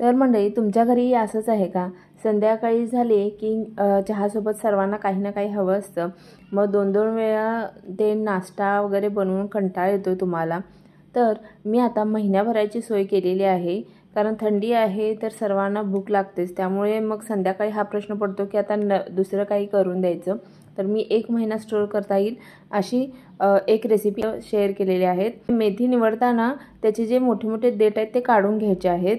तर मंडळी, तुमच्या घरी असंच आहे का? संध्याकाळी झाले की चहासोबत सर्वांना काही ना काही हवं असतं. मग 2-2 वेळा ते नाश्ता वगैरे बनवून कंटाळा येतो तुम्हाला. तर मी आता महिन्याभराची सोय केलेली आहे. कारण थंडी आहे तर सर्वांना भूक लागतेच. त्यामुळे मग संध्याकाळी हा प्रश्न पडतो की आता दुसरं काही करून द्यायचं. तर मी 1 महिना स्टोअर करता येईल अशी एक रेसिपी शेअर केलेली आहे. मेथी निवडताना त्याचे जे मोठे मोठे देठ आहेत ते काढून घ्यायचे आहेत.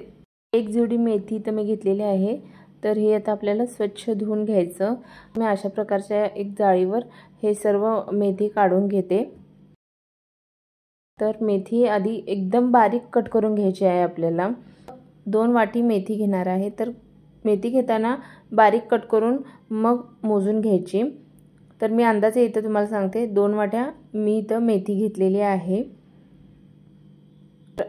एक जुडी मेथी तर मी घेतलेली आहे. तर हे आता आपल्याला स्वच्छ धुवून घ्यायचं. मी अशा प्रकारच्या एक जाळीवर हे सर्व मेथी काढून घेते. तर मेथी आधी एकदम बारीक कट करून घ्यायची आहे आपल्याला. 2 वाटी मेथी घेणार आहे. तर मेथी घेताना बारीक कट करून मग मोजून घ्यायची. तर मी अंदाजे इथं तुम्हाला सांगते 2 वाट्या मी इथं मेथी घेतलेली आहे.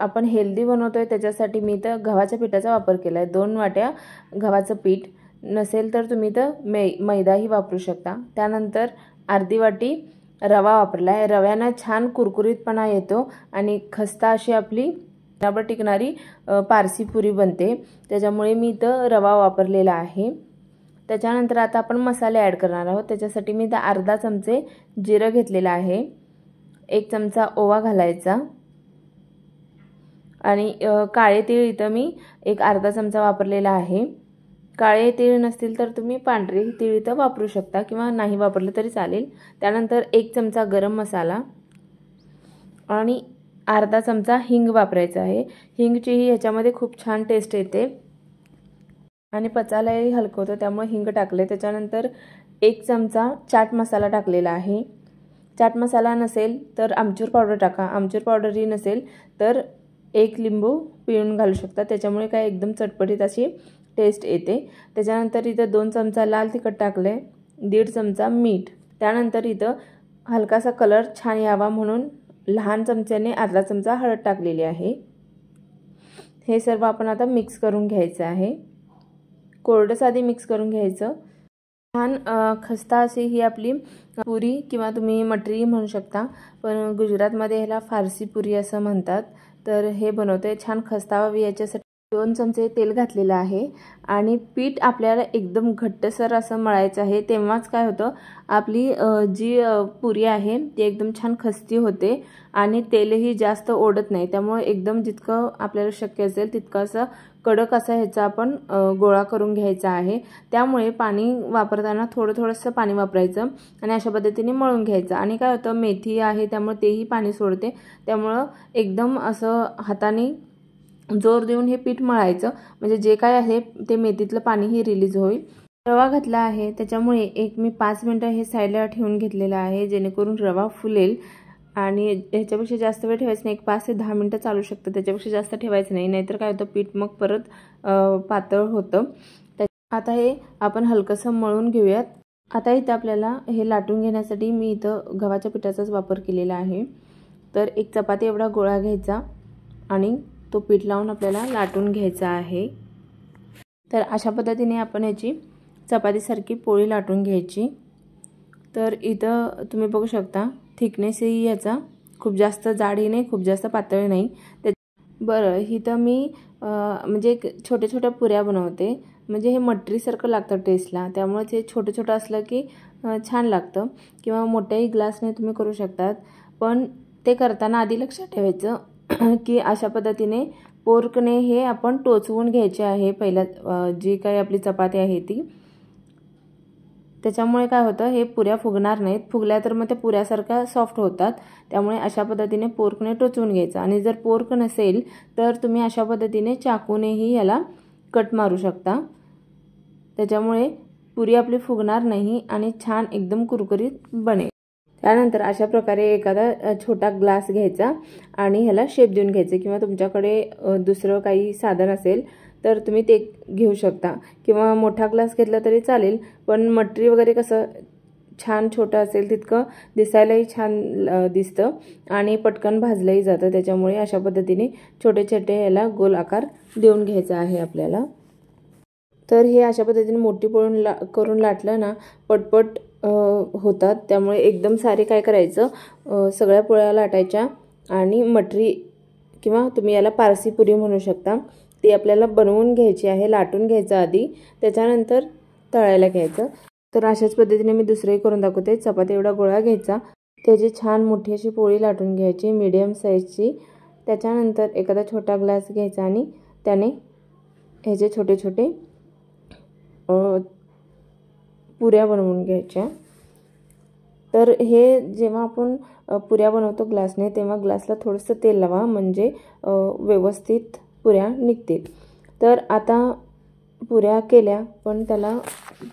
आपण हेल्दी बनवतोय त्याच्यासाठी मी इथं गव्हाच्या पिठाचा वापर केला आहे. 2 वाट्या गव्हाचं पीठ, नसेल तर तुम्ही इथं मैदाही वापरू शकता. त्यानंतर अर्धी वाटी रवा वापरला आहे. रव्यानं छान कुरकुरीतपणा येतो आणि खस्ता अशी आपली महिनाभर टिकणारी पारसी पुरी बनते. त्याच्यामुळे मी इथं रवा वापरलेला आहे. त्याच्यानंतर आता आपण मसाले ॲड करणार आहोत. त्याच्यासाठी मी इथं अर्धा चमचे जिरं घेतलेलं आहे. 1 चमचा ओवा घालायचा आणि काळे तीळ इथं मी एक अर्धा चमचा वापरलेला आहे. काळे तीळ नसतील तर तुम्ही पांढरे तीळ इथं वापरू शकता किंवा नाही वापरले तरी चालेल. त्यानंतर 1 चमचा गरम मसाला आणि अर्धा चमचा हिंग वापरायचा आहे. हिंगचीही ह्याच्यामध्ये खूप छान टेस्ट येते आणि पचायलाही हलकं होतं, त्यामुळे हिंग टाकले. त्याच्यानंतर 1 चमचा चाट मसाला टाकलेला आहे. चाट मसाला नसेल तर आमचूर पावडर टाका. आमचूर पावडरही नसेल तर 1 लिंबू पिळून घालू शकता. त्याच्यामुळे काय एकदम चटपटीत अशी टेस्ट येते. त्याच्यानंतर इथं 2 चमचा लाल तिखट टाकले, 1.5 चमचा मीठ. त्यानंतर इथं हलकासा कलर छान यावा म्हणून लहान चमच्याने अर्धा चमचा हळद टाकलेली आहे. हे सर्व आपण आता मिक्स करून घ्यायचं आहे. कोरडंच आधी मिक्स करून घ्यायचं. छान खस्ता अशी ही आपली पुरी किंवा तुम्ही मटरी म्हणू शकता, पण गुजरातमध्ये ह्याला फारसी पुरी असं म्हणतात. तर हे बनवते छान खस्ता व्हावी याच्यासाठी 2 चमचे तेल घातलेलं आहे आणि पीठ आपल्याला एकदम घट्टसर असं मळायचं आहे. तेव्हाच काय होतं, आपली जी पुरी आहे ती एकदम छान खस्ती होते आणि तेलही जास्त ओढत नाही. त्यामुळे एकदम जितकं आपल्याला शक्य असेल तितकं असं कडक असा ह्याचा आपण गोळा करून घ्यायचा आहे. त्यामुळे पाणी वापरताना थोडंसं पाणी वापरायचं आणि अशा पद्धतीने मळून घ्यायचं. आणि काय होतं, मेथी आहे त्यामुळे तेही पाणी सोडते. त्यामुळं एकदम असं हाताने जोर देऊन हे पीठ मळायचं, म्हणजे जे काय आहे ते मेथीतलं पाणीही रिलीज होईल. रवा घातला आहे त्याच्यामुळे मी 5 मिनिटं हे साईडला ठेवून घेतलेलं आहे, जेणेकरून रवा फुलेल. आणि ह्याच्यापेक्षा जास्त वेळ ठेवायचं नाही. 5 ते 10 मिनिटं चालू शकतं, त्याच्यापेक्षा जास्त ठेवायचं नाही, नाहीतर काय होतं पीठ मग परत पातळ होतं. आता हे आपण हलकंसं मळून घेऊयात. आता इथं आपल्याला हे लाटून घेण्यासाठी मी इथं गव्हाच्या पिठाचाच वापर केलेला आहे. तर 1 चपाती एवढा गोळा घ्यायचा आणि तो पीठ लावून आपल्याला लाटून घ्यायचा आहे. तर अशा पद्धतीने आपण याची चपातीसारखी पोळी लाटून घ्यायची. तर इथं तुम्ही बघू शकता थिकनेसही याचा खूप जास्त जाडही नाही, खूप जास्त पातळ नाही. बरं, इथं मी म्हणजे छोट्या छोट्या पुऱ्या बनवते, म्हणजे हे मटरीसारखं लागतं टेस्टला. त्यामुळेच हे छोटं छोटं असलं की छान लागतं. किंवा मोठ्याही ग्लासने तुम्ही करू शकतात. पण ते करताना आधी लक्षात ठेवायचं की अशा पद्धतीने पोर्कने हे आपण टोचवून घ्यायचे आहे पहिल्या जी काही आपली चपाती आहे ती. त्याच्यामुळे काय होतं, हे पुऱ्या फुगणार नाहीत. फुगल्या तर मग त्या पुऱ्यासारख्या सॉफ्ट होतात. त्यामुळे अशा पद्धतीने पोर्कने टोचवून घ्यायचं. आणि जर पोर्क नसेल तर तुम्ही अशा पद्धतीने चाकूनेही याला कट मारू शकता. त्याच्यामुळे पुरी आपली फुगणार नाही आणि छान एकदम कुरकुरीत बनेल. त्यानंतर अशा प्रकारे एखादा छोटा ग्लास घ्यायचा आणि ह्याला शेप देऊन घ्यायचं. किंवा तुमच्याकडे दुसरं काही साधन असेल तर तुम्ही ते घेऊ शकता, किंवा मोठा ग्लास घेतला तरी चालेल. पण मटरी वगैरे कसं छान छोटं असेल तितकं दिसायलाही छान दिसतं आणि पटकन भाजलंही जातं. त्याच्यामुळे अशा पद्धतीने छोटे छोटे याला गोल आकार देऊन घ्यायचा आहे आपल्याला. तर हे अशा पद्धतीने मोठी पोळी करून लाटलं ना पटपट होतात. त्यामुळे एकदम सारे काय करायचं, सगळ्या पोळ्या लाटायच्या आणि मटरी किंवा तुम्ही याला पारसी पुरी म्हणू शकता, ती आपल्याला बनवून घ्यायची आहे, लाटून घ्यायचं आधी, त्याच्यानंतर तळायला घ्यायचं। तर अशाच पद्धतीने मी दुसरंही करून दाखवते। चपाती एवढा गोळा घ्यायचा, त्याची छान मोठी अशी पोळी लाटून घ्यायची मीडियम साईजची। त्याच्यानंतर एखादा छोटा ग्लास घ्यायचा आणि त्याने ह्याचे छोटे छोटे पुऱ्या बनवून घ्यायच्या। तर हे जेव्हा आपण पुऱ्या बनवतो ग्लासने, तेव्हा ग्लासला थोडंसं तेल लावा, म्हणजे व्यवस्थित पुऱ्या निघतील। तर आता पुऱ्या केल्या, पण त्याला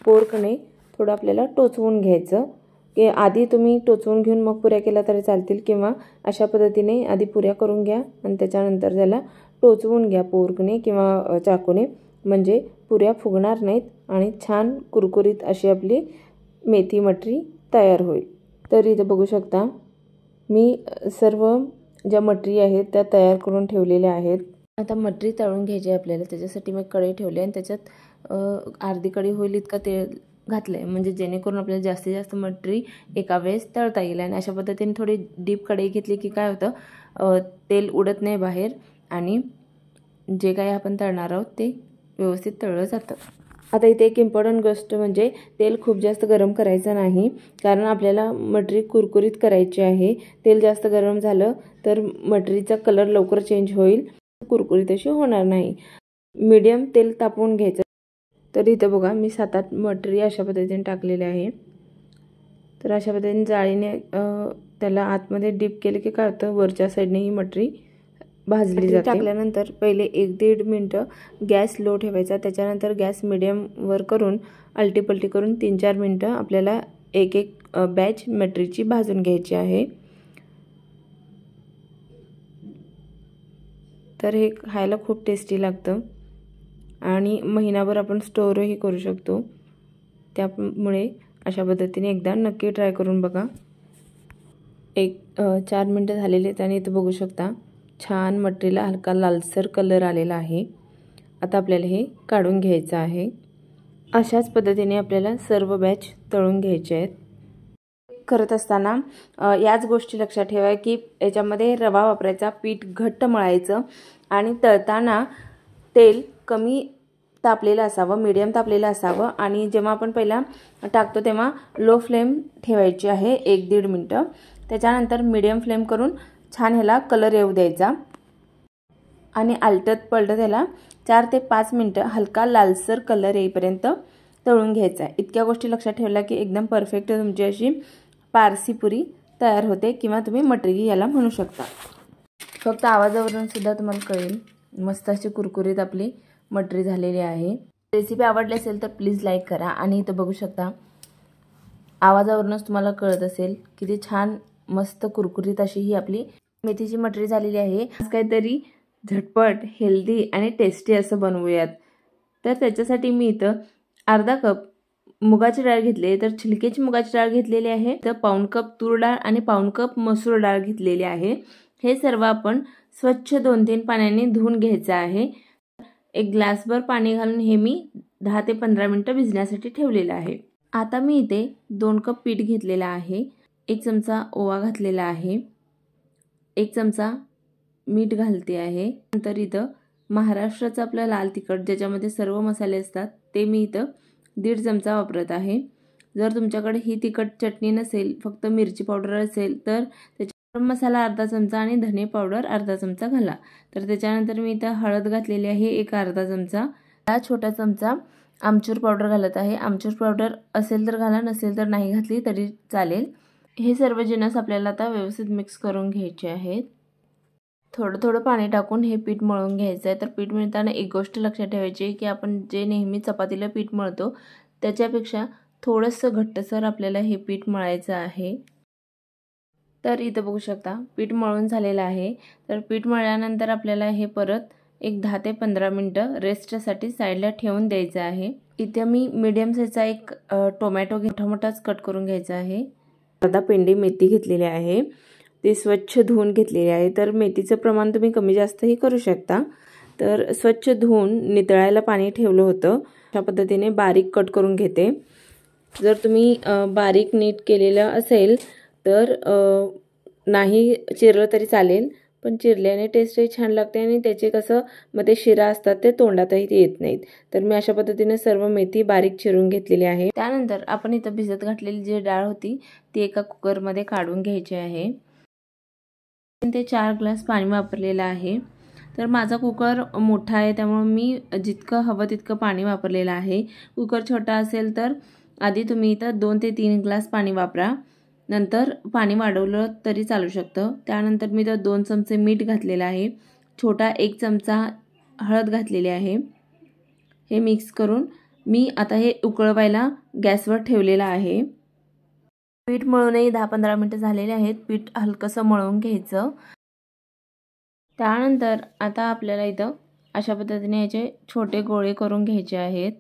पोरकने थोडं आपल्याला टोचवून घ्यायचं। की आधी तुम्ही टोचवून घेऊन मग पुऱ्या केल्या तरी चालतील, किंवा अशा पद्धतीने आधी पुऱ्या करून घ्या आणि त्याच्यानंतर त्याला टोचवून घ्या पोरकने किंवा चाकूने, म्हणजे पुऱ्या फुगणार नाहीत आणि छान कुरकुरीत अशी आपली मेथी मटरी तयार होईल। तर इथे बघू शकता मी सर्व ज्या मटरी आहेत त्या तयार करून ठेवलेल्या आहेत। आता मटरी तळून घ्यायची आपल्याला। त्याच्यासाठी मी कढई ठेवली आणि त्याच्यात अर्धी कढई होईल इतका तेल घातलं आहे, म्हणजे जेणेकरून आपल्याला जास्तीत जास्त मटरी एका वेळेस तळता येईल। आणि अशा पद्धतीने थोडी डीप कढई घेतली की काय होतं, तेल उडत नाही बाहेर आणि जे काही आपण तळणार आहोत ते व्यवस्थित तळलं जातं। आता इथे एक इम्पॉर्टंट गोष्ट म्हणजे तेल खूप जास्त गरम करायचं नाही, कारण आपल्याला मटरी कुरकुरीत करायची आहे। तेल जास्त गरम झालं तर मटरीचा कलर लवकर चेंज होईल, कुरकुरीत अशी होणार नाही। मीडियम तेल तापवून घ्यायचं। तर इथे बघा मी 7-8 मटरी अशा पद्धतीने टाकलेल्या आहे। तर अशा पद्धतीने जाळीने त्याला आतमध्ये डीप केले की काय होतं, वरच्या साईडने ही मटरी भाजली जाते। टाकल्यानंतर पहिले 1-1.5 मिनिटं गॅस लो ठेवायचा, त्याच्यानंतर गॅस मीडियम वर करून आलटी पलटी करून 3-4 मिनिटं आपल्याला एक बॅच मटरीची भाजून घ्यायची आहे। तर हे खायला खूप टेस्टी लागतं आणि महिनाभर आपण स्टोअरही करू शकतो। त्यामुळे अशा पद्धतीने एकदा नक्की ट्राय करून बघा। 4 मिनिटं झालेले आहेत आणि इथे बघू शकता छान मटरीला हलका लालसर कलर आलेला आहे। आता आपल्याला हे काढून घ्यायचं आहे। अशाच पद्धतीने आपल्याला सर्व बॅच तळून घ्यायचे आहेत। करत असताना याच गोष्टी लक्षात ठेवा की याच्यामध्ये रवा वापरायचा, पीठ घट्ट मळायचं आणि तळताना तेल कमी तापलेलं असावं, मीडियम तापलेलं असावं। आणि जेव्हा आपण पहिला टाकतो तेव्हा लो फ्लेम ठेवायची आहे 1-1.5 मिनिटं। त्याच्यानंतर मीडियम फ्लेम करून छान ह्याला कलर येऊ द्यायचा आणि आलटत पलटत ह्याला 4 ते 5 मिनिटं हलका लालसर कलर येईपर्यंत तळून घ्यायचा। इतक्या गोष्टी लक्षात ठेवल्या की एकदम परफेक्ट तुमची अशी पारसी पुरी तयार होते, किंवा तुम्ही मटरी याला म्हणू शकता। फक्त आवाजावरून सुद्धा तुम्हाला कळेल मस्त अशी कुरकुरीत आपली मटरी झालेली आहे। रेसिपी आवडली असेल तर प्लीज लाईक करा। आणि इथं बघू शकता आवाजावरूनच तुम्हाला कळत असेल किती छान मस्त कुरकुरीत अशी ही आपली मेथीची मटरी झालेली आहे। आज काहीतरी झटपट, हेल्दी आणि टेस्टी असं बनवूयात। तर त्याच्यासाठी मी इथं अर्धा कप मुगाची डाळ घेतली, तर छिलकेची मुगाची डाळ घेतलेली आहे। तर पाऊण कप तूर डाळ आणि पाऊण कप मसूर डाळ घेतलेली आहे। हे सर्व आपण स्वच्छ 2-3 पाण्याने धुवून घ्यायचं आहे। एक ग्लासभर पाणी घालून हे मी 10 ते 15 मिनिटं भिजण्यासाठी ठेवलेलं आहे। आता मी इथे 2 कप पीठ घेतलेला आहे, 1 चमचा ओवा घातलेला आहे, 1 चमचा मीठ घालते आहे। नंतर इथं महाराष्ट्राचं आपलं लाल तिखट ज्याच्यामध्ये सर्व मसाले असतात ते मी इथं 1.5 चमचा वापरत आहे। जर तुमच्याकडे ही तिखट चटणी नसेल, फक्त मिरची पावडर असेल, तर त्याच्यावर मसाला अर्धा चमचा आणि धने पावडर अर्धा चमचा घाला। तर त्याच्यानंतर मी इथं हळद घातलेली आहे एक अर्धा चमचा, हा छोटा चमचा आमचूर पावडर घालत आहे। आमचूर पावडर असेल तर घाला, नसेल तर नाही घातली तरी चालेल। हे सर्व जिन्नस आपल्याला आता व्यवस्थित मिक्स करून घ्यायचे आहेत। थोडं थोडं पाणी टाकून हे पीठ मळून घ्यायचं आहे। तर पीठ मळताना एक गोष्ट लक्षात ठेवायची की आपण जे नेहमी चपातीला पीठ मळतो त्याच्यापेक्षा थोडंसं घट्टसर आपल्याला हे पीठ मळायचं आहे। तर इथं बघू शकता पीठ मळून झालेलं आहे। तर पीठ मळल्यानंतर आपल्याला हे परत एक 10 ते 15 मिनिटं रेस्टसाठी साईडला ठेवून द्यायचं आहे। इथे मी मीडियम साईजचा एक टोमॅटो मोठाच कट करून घ्यायचा आहे। अर्धा पेंडी मेथी घेतलेली आहे, ते स्वच्छ धुवून घेतलेले आहे। तर मेथीचं प्रमाण तुम्ही कमी जास्तही करू शकता। तर स्वच्छ धुवून नितळायला पाणी ठेवलं होतं, अशा पद्धतीने बारीक कट करून घेते। जर तुम्ही बारीक नीट केलेलं असेल तर नाही चिरलं तरी चालेल, पण चिरल्याने टेस्टही छान लागते आणि त्याचे कसं मध्ये शिरा असतात ते तोंडातही येत नाहीत. तर मी अशा पद्धतीने सर्व मेथी बारीक चिरून घेतलेली आहे. त्यानंतर आपण इथं भिजत घातलेली जी डाळ होती ती एका कुकरमध्ये काढून घ्यायची आहे. ते 4 ग्लास पाणी वापरलेलं आहे. तर माझा कुकर मोठा आहे त्यामुळे मी जितकं हवं तितकं पाणी वापरलेलं आहे. कुकर छोटा असेल तर आधी तुम्ही इथं 2 ते 3 ग्लास पाणी वापरा, नंतर पाणी वाढवलं तरी चालू शकतं. त्यानंतर मी इथं 2 चमचे मीठ घातलेलं आहे, छोटा 1 चमचा हळद घातलेली आहे. हे मिक्स करून मी आता हे उकळवायला गॅसवर ठेवलेलं आहे. पीठ मळूनही 10-15 मिनिटं झालेले आहेत. पीठ हलकंसं मळून घ्यायचं. त्यानंतर आता आपल्याला इथं अशा पद्धतीने याचे छोटे गोळे करून घ्यायचे आहेत.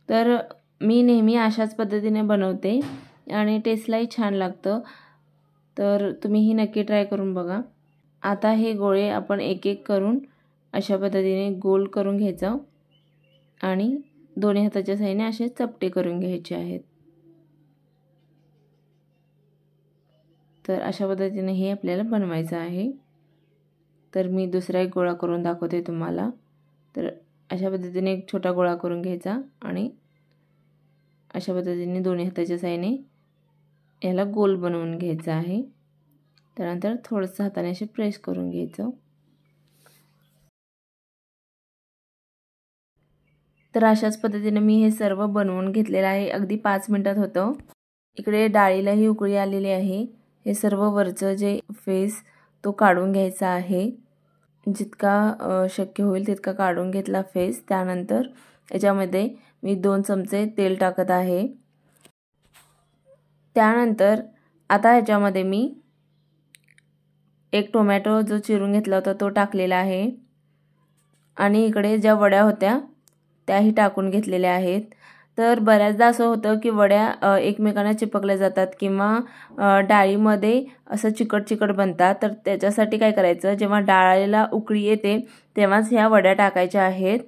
तर मी नेहमी अशाच पद्धतीने बनवते आणि टेस्टलाही छान लागतं. तर तुम्हीही नक्की ट्राय करून बघा. आता हे गोळे आपण एक एक करून अशा पद्धतीने गोल करून घ्यायचं आणि दोन्ही हाताच्या साहाय्याने असे चपटे करून घ्यायचे आहेत. तर अशा पद्धतीने हे आपल्याला बनवायचं आहे. तर मी दुसरा एक गोळा करून दाखवते तुम्हाला. तर अशा पद्धतीने एक छोटा गोळा करून घ्यायचा आणि अशा पद्धतीने दोन्ही हाताच्या साहाय्याने याला गोल बनवून घ्यायचं आहे. त्यानंतर थोडंसं हाताने असे प्रेस करून घ्यायचं. तर अशाच पद्धतीने मी हे सर्व बनवून घेतलेलं आहे. अगदी 5 मिनिटात होतं. इकडे डाळीलाही उकळी आलेली आहे. हे सर्व वरचं जे फेस तो काढून घ्यायचा आहे. जितका शक्य होईल तितका काढून घेतला फेस. त्यानंतर याच्यामध्ये मी 2 चमचे तेल टाकत आहे. त्यानंतर आता ह्याच्यामध्ये मी एक टोमॅटो जो चिरून घेतला होता तो टाकलेला आहे आणि इकडे ज्या वड्या होत्या त्याही टाकून घेतलेल्या आहेत. तर बऱ्याचदा असं होतं की वड्या एकमेकांना चिपकल्या जातात किंवा डाळीमध्ये असं चिकट बनतात. तर त्याच्यासाठी काय करायचं, जेव्हा डाळीला उकळी येते तेव्हाच ह्या वड्या टाकायच्या आहेत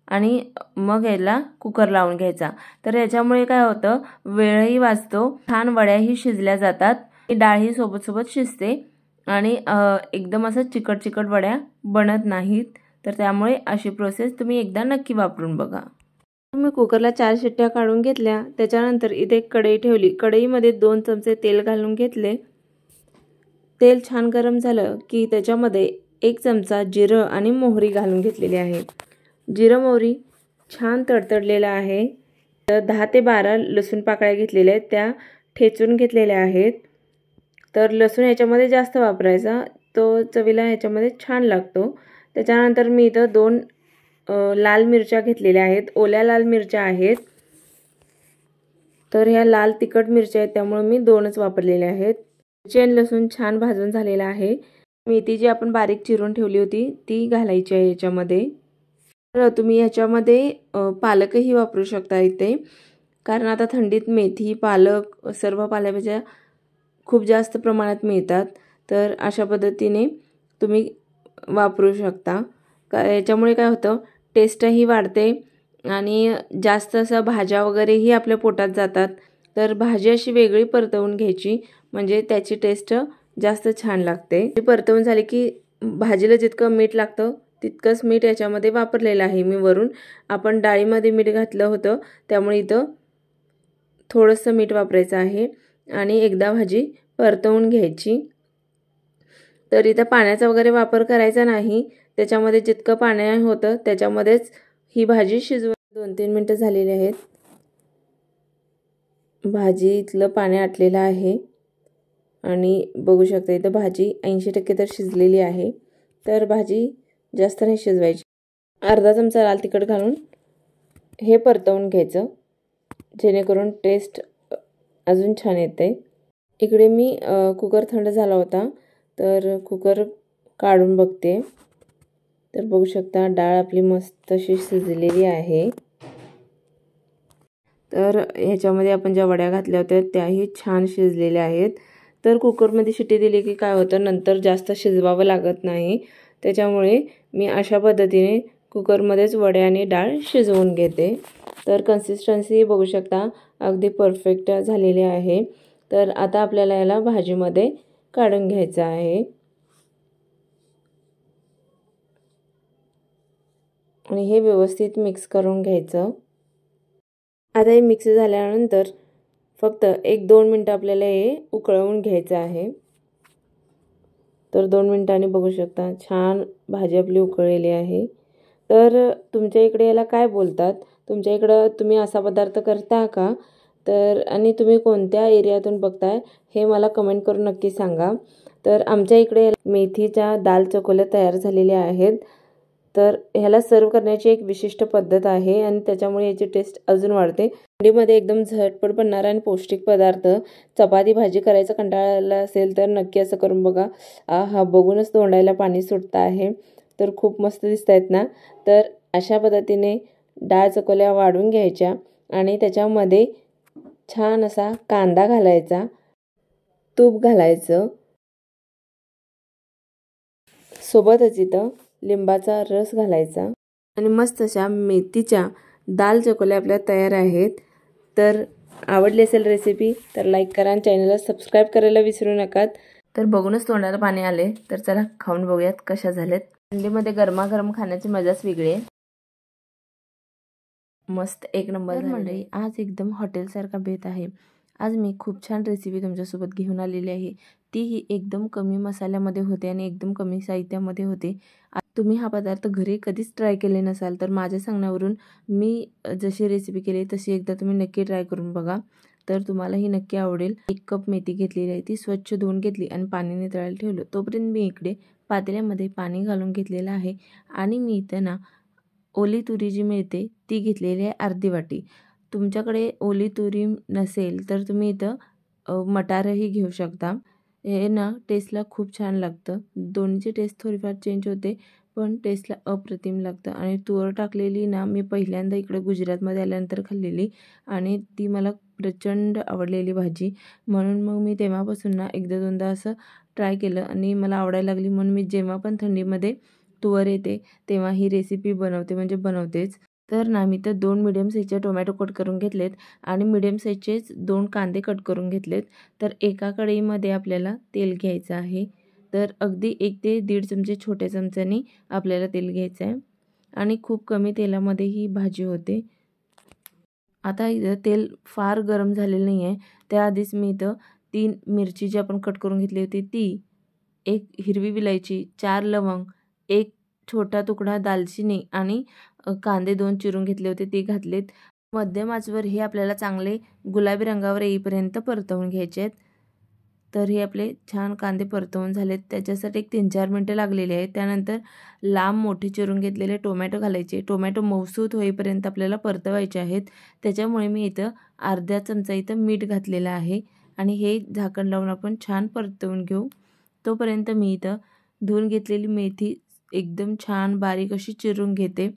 आणि मग याला कुकर लावून घ्यायचा. तर याच्यामुळे काय होतं, वेळही वाचतो, छान वड्याही शिजल्या जातात, डाळही सोबत शिजते आणि एकदम असं चिकट वड्या बनत नाहीत. तर त्यामुळे अशी प्रोसेस तुम्ही एकदा नक्की वापरून बघा. मी कुकरला 4 शिट्ट्या काढून घेतल्या. त्याच्यानंतर इथे एक कढई ठेवली. कढईमध्ये 2 चमचे तेल घालून घेतले. तेल छान गरम झालं की त्याच्यामध्ये 1 चमचा जिरं आणि मोहरी घालून घेतलेली आहे. जिरं मोहरी छान तडतडलेलं आहे. तर 10 ते 12 लसूण पाकळ्या घेतलेल्या आहेत, त्या ठेचून घेतलेल्या आहेत. तर लसूण याच्यामध्ये जास्त वापरायचा, तो चवीला याच्यामध्ये छान लागतो. त्याच्यानंतर मी इथं 2 लाल मिरच्या घेतलेल्या आहेत, ओल्या लाल मिरच्या आहेत. तर ह्या लाल तिखट मिरच्या आहेत त्यामुळे मी 2च वापरलेल्या आहेत. मिरची आणि लसूण छान भाजून झालेला आहे. मेथी जी आपण बारीक चिरून ठेवली होती ती घालायची आहे याच्यामध्ये. तर तुम्ही ह्याच्यामध्ये पालकही वापरू शकता इथे, कारण आता थंडीत मेथी पालक सर्व पालेभाज्या खूप जास्त प्रमाणात मिळतात. तर अशा पद्धतीने तुम्ही वापरू शकता. याच्यामुळे काय होतं, टेस्टही वाढते आणि जास्त असं भाज्या वगैरेही आपल्या पोटात जातात. तर भाजी अशी वेगळी परतवून घ्यायची म्हणजे त्याची टेस्ट जास्त छान लागते. परतवून झाली की भाजीला जितकं मीठ लागतं तितकंच मीठ याच्यामध्ये वापरलेलं आहे मी वरून. आपण डाळीमध्ये मीठ घातलं होतं त्यामुळे इथं थोडंसं मीठ वापरायचं आहे आणि एकदा भाजी परतवून घ्यायची. तर इथं पाण्याचा वगैरे वापर करायचा नाही. त्याच्यामध्ये जितकं पाणी होतं त्याच्यामध्येच ही भाजी शिजवून 2-3 मिनिटं झालेली आहेत. भाजीतलं पाणी आटलेलं आहे आणि बघू शकता इथं भाजी 80% तर शिजलेली आहे. तर भाजी जास्त नाही शिजवायची. अर्धा चमचा लाल तिखट घालून हे परतवून घ्यायचं जेणेकरून टेस्ट अजून छान येते. इकडे मी कुकर थंड झाला होता तर कुकर काढून बघते. तर बघू शकता डाळ आपली मस्त अशी शिजलेली आहे. तर ह्याच्यामध्ये आपण ज्या वड्या घातल्या होत्या त्याही छान शिजलेल्या आहेत. तर कुकरमध्ये शिट्टी दिली की काय होतं, नंतर जास्त शिजवावं लागत नाही. त्याच्यामुळे मी अशा पद्धतीने कुकरमध्येच वड्या आणि डाळ शिजवून घेते. तर कन्सिस्टन्सी बघू शकता अगदी परफेक्ट झालेली आहे. तर आता आपल्याला याला भाजीमध्ये काढून घ्यायचा आहे आणि हे व्यवस्थित मिक्स करून घ्यायचं। आता हे मिक्स झाल्यानंतर फक्त 1-2 मिनिटं आपल्याला हे उकळवून घ्यायचं आहे। तर 2 मिनिटांनी बघू शकता छान भाजी आपली उकळलेली आहे। तर तुमच्या इकडे याला काय बोलतात? तुमच्या इकडं तुम्ही असा पदार्थ करता का? तर आणि तुम्ही कोणत्या एरियातून बघताय हे मला कमेंट करून नक्की सांगा। तर आमच्या इकडे मेथीच्या दाल चकोल्या तयार झालेल्या आहेत। तर ह्याला सर्व करण्याची एक विशिष्ट पद्धत आहे आणि त्याच्यामुळे याची टेस्ट अजून वाढते। थंडीमध्ये एकदम झटपट बनणारा आणि पौष्टिक पदार्थ, चपाती भाजी करायचा कंटाळा आला असेल तर नक्की असं करून बघा। हा बघूनच तोंडाला पाणी सुटतं आहे। तर खूप मस्त दिसतायत ना। तर अशा पद्धतीने डाळ चकोल्या वाढून घ्यायच्या आणि त्याच्यामध्ये छान असा कांदा घालायचा, तूप घालायचं, सोबतच इथं लिंबाचा रस घालायचा आणि मस्त अशा मेथीच्या दाल चकोल्या आपल्या तयार आहेत। तर आवडली असेल रेसिपी तर लाईक करा आणि चॅनलला सबस्क्राईब करायला विसरू नका। तर बघूनच तोंडाला पाणी आले। तर चला खाऊन बघूयात कशा झाल्यात। थंडीमध्ये गरमागरम खाण्याची मजाच वेगळी आहे। मस्त एक नंबर मंडळी, आज एकदम हॉटेलसारखा बेत आहे। आज मी खूप छान रेसिपी तुमच्यासोबत घेऊन आलेली आहे। तीही एकदम कमी मसाल्यामध्ये होते आणि एकदम कमी साहित्यामध्ये होते। तुम्ही हा पदार्थ घरी कधीच ट्राय केले नसाल तर माझ्या सांगण्यावरून मी जशी रेसिपी केली तशी एकदा तुम्ही नक्की ट्राय करून बघा। तर तुम्हाला ही नक्की आवडेल। 1 कप मेथी घेतलेली आहे, ती स्वच्छ धुवून घेतली आणि पाणी नितळायला ठेवलं। तोपर्यंत मी इकडे पातेल्यामध्ये पाणी घालून घेतलेलं आहे आणि मी इथं ना ओली तुरी जी मिळते ती घेतलेली आहे अर्धी वाटी। तुमच्याकडे ओली तुरी नसेल तर तुम्ही इथं मटारही घेऊ शकता। हे ना टेस्टला खूप छान लागतं। दोन्हीची टेस्ट थोडीफार चेंज होते पण टेस्टला अप्रतिम लागतं। आणि तूर टाकलेली ना मी पहिल्यांदा इकडे गुजरातमध्ये आल्यानंतर खाल्लेली आणि ती मला प्रचंड आवडलेली भाजी। म्हणून मग मी तेव्हापासून ना एकदा दोनदा असं ट्राय केलं आणि मला आवडायला लागली। म्हणून मी जेव्हा पण थंडीमध्ये तुवर येते तेव्हा ही रेसिपी बनवते म्हणजे बनवतेच। तर ना मी तर 2 मीडियम साईजचे टोमॅटो कट करून घेतलेत आणि मीडियम साईजचेच 2 कांदे कट करून घेतलेत। तर एका कढईमध्ये आपल्याला तेल घ्यायचं आहे। तर अगदी 1 ते 1.5 चमचे छोट्या चमच्यानी आपल्याला तेल घ्यायचं आहे आणि खूप कमी तेलामध्ये ही भाजी होते। आता इथं तेल फार गरम झालेलं नाही आहे, त्याआधीच मी इथं 3 मिरची जी आपण कट करून घेतली होती ती, 1 हिरवी विलायची, 4 लवंग, 1 छोटा तुकडा दालचिनी आणि कांदे 2 चिरून घेतले होते ते घातलेत। मध्यम आचेवर हे आपल्याला चांगले गुलाबी रंगावर येईपर्यंत परतवून घ्यायचे आहेत। तर हे आपले छान कांदे परतवून झालेत, त्याच्यासाठी 1 3-4 मिनिटं लागलेली आहेत। त्यानंतर लांब मोठे चिरून घेतलेले टोमॅटो घालायचे। टोमॅटो मऊसूत होईपर्यंत आपल्याला परतवायचे आहेत। त्याच्यामुळे मी इथं अर्धा चमचा इथं मीठ घातलेलं आहे आणि हे झाकण लावून आपण छान परतवून घेऊ। तोपर्यंत मी इथं धुवून घेतलेली मेथी एकदम छान बारीक अशी चिरून घेते।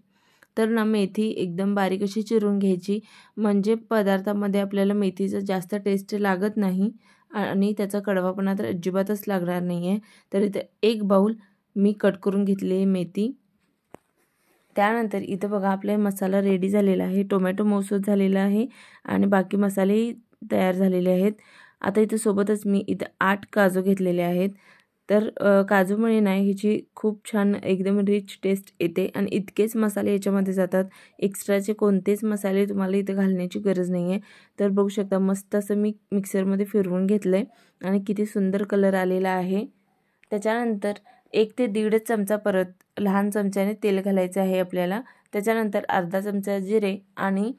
तर ना मेथी एकदम बारीक अशी चिरून घ्यायची म्हणजे पदार्थामध्ये आपल्याला मेथीचं जास्त टेस्ट लागत नाही आणि त्याचा कडवापणा तर अजिबातच लागणार नाही आहे। तर इथं 1 बाउल मी कट करून घेतली मेथी। त्यानंतर इथं बघा आपला मसाला रेडी झालेला आहे। टोमॅटो मऊसूत झालेला आहे आणि बाकी मसालेही तयार झालेले आहेत। आता इथं सोबतच मी इथं 8 काजू घेतलेले आहेत। तर काजूमुळे नाही ह्याची खूप छान एकदम रिच टेस्ट येते आणि इतकेच मसाले याच्यामध्ये जातात। एक्स्ट्राचे कोणतेच मसाले तुम्हाला इथे घालण्याची गरज नाही आहे। तर बघू शकता मस्त असं मी मिक्सरमध्ये फिरवून घेतलं आहे आणि किती सुंदर कलर आलेला आहे। त्याच्यानंतर 1 ते 1.5 चमचा परत लहान चमच्याने तेल घालायचं आहे आपल्याला। त्याच्यानंतर अर्धा चमचा जिरे आणि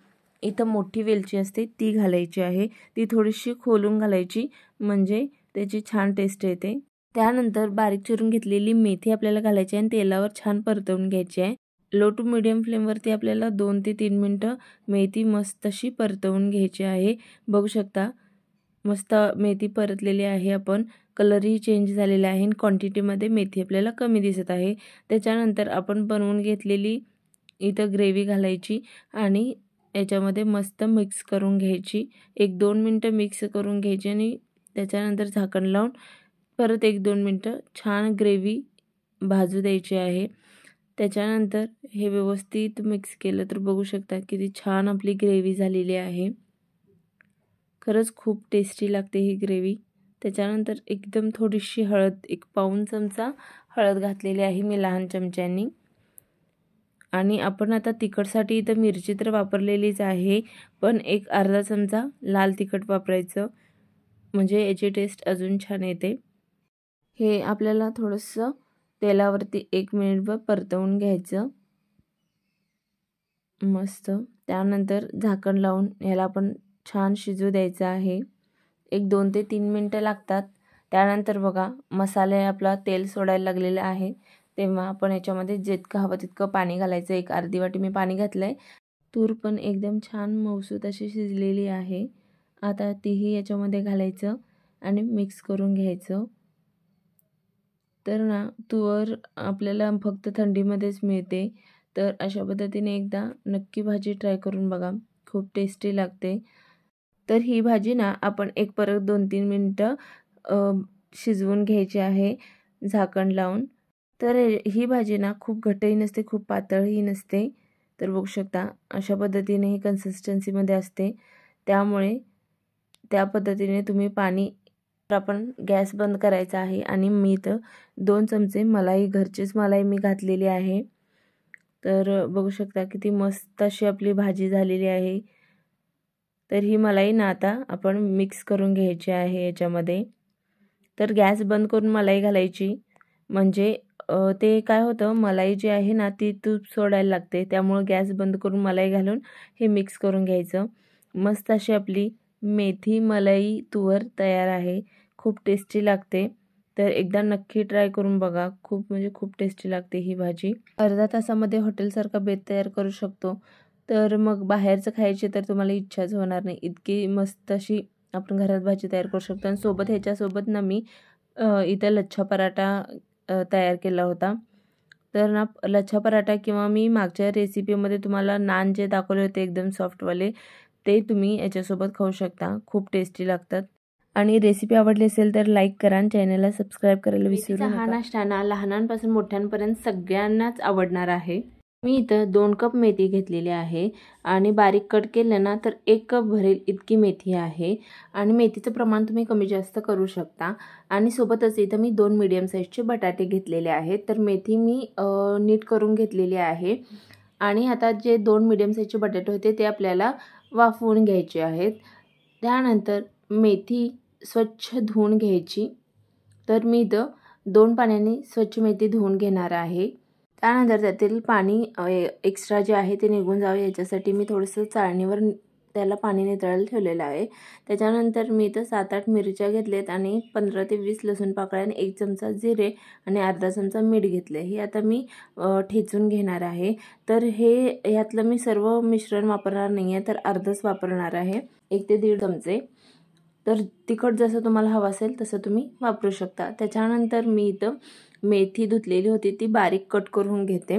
इथं मोठी वेलची असते ती घालायची आहे। ती थोडीशी खोलून घालायची म्हणजे त्याची छान टेस्ट येते। त्यानंतर बारीक चिरून घेतलेली मेथी आपल्याला घालायची आणि तेलावर छान परतवून घ्यायची आहे। लो टू मीडियम फ्लेमवरती आपल्याला 2 ते 3 मिनिटं मेथी मस्त अशी परतवून घ्यायची आहे। बघू शकता मस्त मेथी परतलेली आहे आपण, कलरही चेंज झालेला आहे आणि क्वांटिटीमध्ये मेथी आपल्याला कमी दिसत आहे। त्याच्यानंतर आपण बनवून घेतलेली इथं ग्रेव्ही घालायची आणि याच्यामध्ये मस्त मिक्स करून घ्यायची। 1-2 मिनिटं मिक्स करून घ्यायची आणि त्याच्यानंतर झाकण लावून परत 1-2 मिनिटं छान ग्रेव्ही भाजू द्यायची आहे। त्याच्यानंतर हे व्यवस्थित मिक्स केलं तर बघू शकता किती छान आपली ग्रेव्ही झालेली आहे। खरंच खूप टेस्टी लागते ही ग्रेव्ही। त्याच्यानंतर एकदम थोडीशी हळद, 1 पाऊण चमचा हळद घातलेली आहे मी लहान चमच्यानी. आणि आपण आता तिखटसाठी इथं मिरची तर वापरलेलीच आहे, पण एक अर्धा चमचा लाल तिखट वापरायचं, म्हणजे याची टेस्ट अजून छान येते. हे आपल्याला थोडंसं तेलावरती 1 मिनिटभर परतवून घ्यायचं मस्त. त्यानंतर झाकण लावून ह्याला आपण छान शिजू द्यायचं आहे. 2 ते 3 मिनटं लागतात. त्यानंतर बघा मसाले आपला तेल सोडायला लागलेला आहे, तेव्हा आपण याच्यामध्ये जितकं हवं तितकं पाणी घालायचं. 1 अर्धी वाटी मी पाणी घातलंय. तूर पण एकदम छान मऊसूत अशी शिजलेली आहे. आता तीही याच्यामध्ये घालायचं आणि मिक्स करून घ्यायचं. तर ना तूर आपल्याला फक्त थंडीमध्येच मिळते, तर अशा पद्धतीने एकदा नक्की भाजी ट्राय करून बघा, खूप टेस्टी लागते. तर ही भाजी ना आपण परत 2-3 मिनटं शिजवून घ्यायची आहे झाकण लावून. तर ही भाजी ना खूप घट्टही नसते, खूप पातळही नसते. तर बघू शकता अशा पद्धतीने ही कन्सिस्टन्सीमध्ये असते. त्यामुळे त्या पद्धतीने तुम्ही पाणी आपण गॅस बंद करायचा आहे. आणि मी तर 2 चमचे मलाई, घरचीच मलाई मी घातलेली आहे. तर बघू शकता किती मस्त अशी आपली भाजी झालेली आहे. तर ही मलाई ना आता आपण मिक्स करून घ्यायची आहे याच्यामध्ये. तर गॅस बंद करून मलाई घालायची, म्हणजे ते काय होतं, मलाई जी आहे ना ती तूप सोडायला लागते. त्यामुळे गॅस बंद करून मलाई घालून हे मिक्स करून घ्यायचं. मस्त अशी आपली मेथी मलाई तूर तयार आहे. खूप टेस्टी लागते. तर एकदा नक्की ट्राय करून बघा, खूप म्हणजे खूप टेस्टी लागते ही भाजी. अर्ध्या तासामध्ये हॉटेलसारखा बेत तयार करू शकतो. तर मग बाहेरचं खायची तर तुम्हाला इच्छाच होणार नाही, इतकी मस्त अशी आपण घरात भाजी तयार करू शकतो. आणि ह्याच्यासोबत ना मी इथं लच्छा पराठा तयार केला होता. तर ना लच्छा पराठा किंवा मी मागच्या रेसिपीमध्ये तुम्हाला नान जे दाखवले होते एकदम सॉफ्टवाले, ते तुम्ही याच्यासोबत खाऊ शकता. खूप टेस्टी लागतात. आणि रेसिपी आवडली असेल तर लाईक करा आणि चॅनलला सबस्क्राईब करायला विसरू नका. हा नाश्ता ना लहानांपासून मोठ्यांपर्यंत सगळ्यांनाच आवडणार आहे. मी इथं 2 कप मेथी घेतलेली आहे आणि बारीक कट केलं ना तर 1 कप भरेल इतकी मेथी आहे. आणि मेथीचं प्रमाण तुम्ही कमी जास्त करू शकता. आणि सोबतच इथं मी 2 मीडियम साईजचे बटाटे घेतलेले आहेत. तर मेथी मी नीट करून घेतलेली आहे. आणि आता जे 2 मीडियम साईजचे बटाटे होते ते आपल्याला वाफवून घ्यायचे आहेत. त्यानंतर मेथी स्वच्छ धुवून घ्यायची. तर मी इथं 2 पाण्याने स्वच्छ मेथी धुवून घेणार आहे. त्यानंतर त्यातील पाणी एक्स्ट्रा जे आहे ते निघून जावे याच्यासाठी मी थोडंसं चाळणीवर त्याला पाणी नितळायला ठेवलेलं आहे. त्याच्यानंतर मी इथं 7-8 मिरच्या घेतलेत आणि 15 ते 20 लसूण पाकळ्या आणि 1 चमचा जिरे आणि अर्धा चमचा मीठ घेतले. हे आता मी ठेचून घेणार आहे. तर ह्यातलं मी सर्व मिश्रण वापरणार नाही आहे, तर अर्धच वापरणार आहे, 1 ते 1.5 चमचे. तर तिखट जसं तुम्हाला हवं असेल तसं तुम्ही वापरू शकता. त्याच्यानंतर मी इथं मेथी धुतलेली होती ती बारीक कट करून घेते.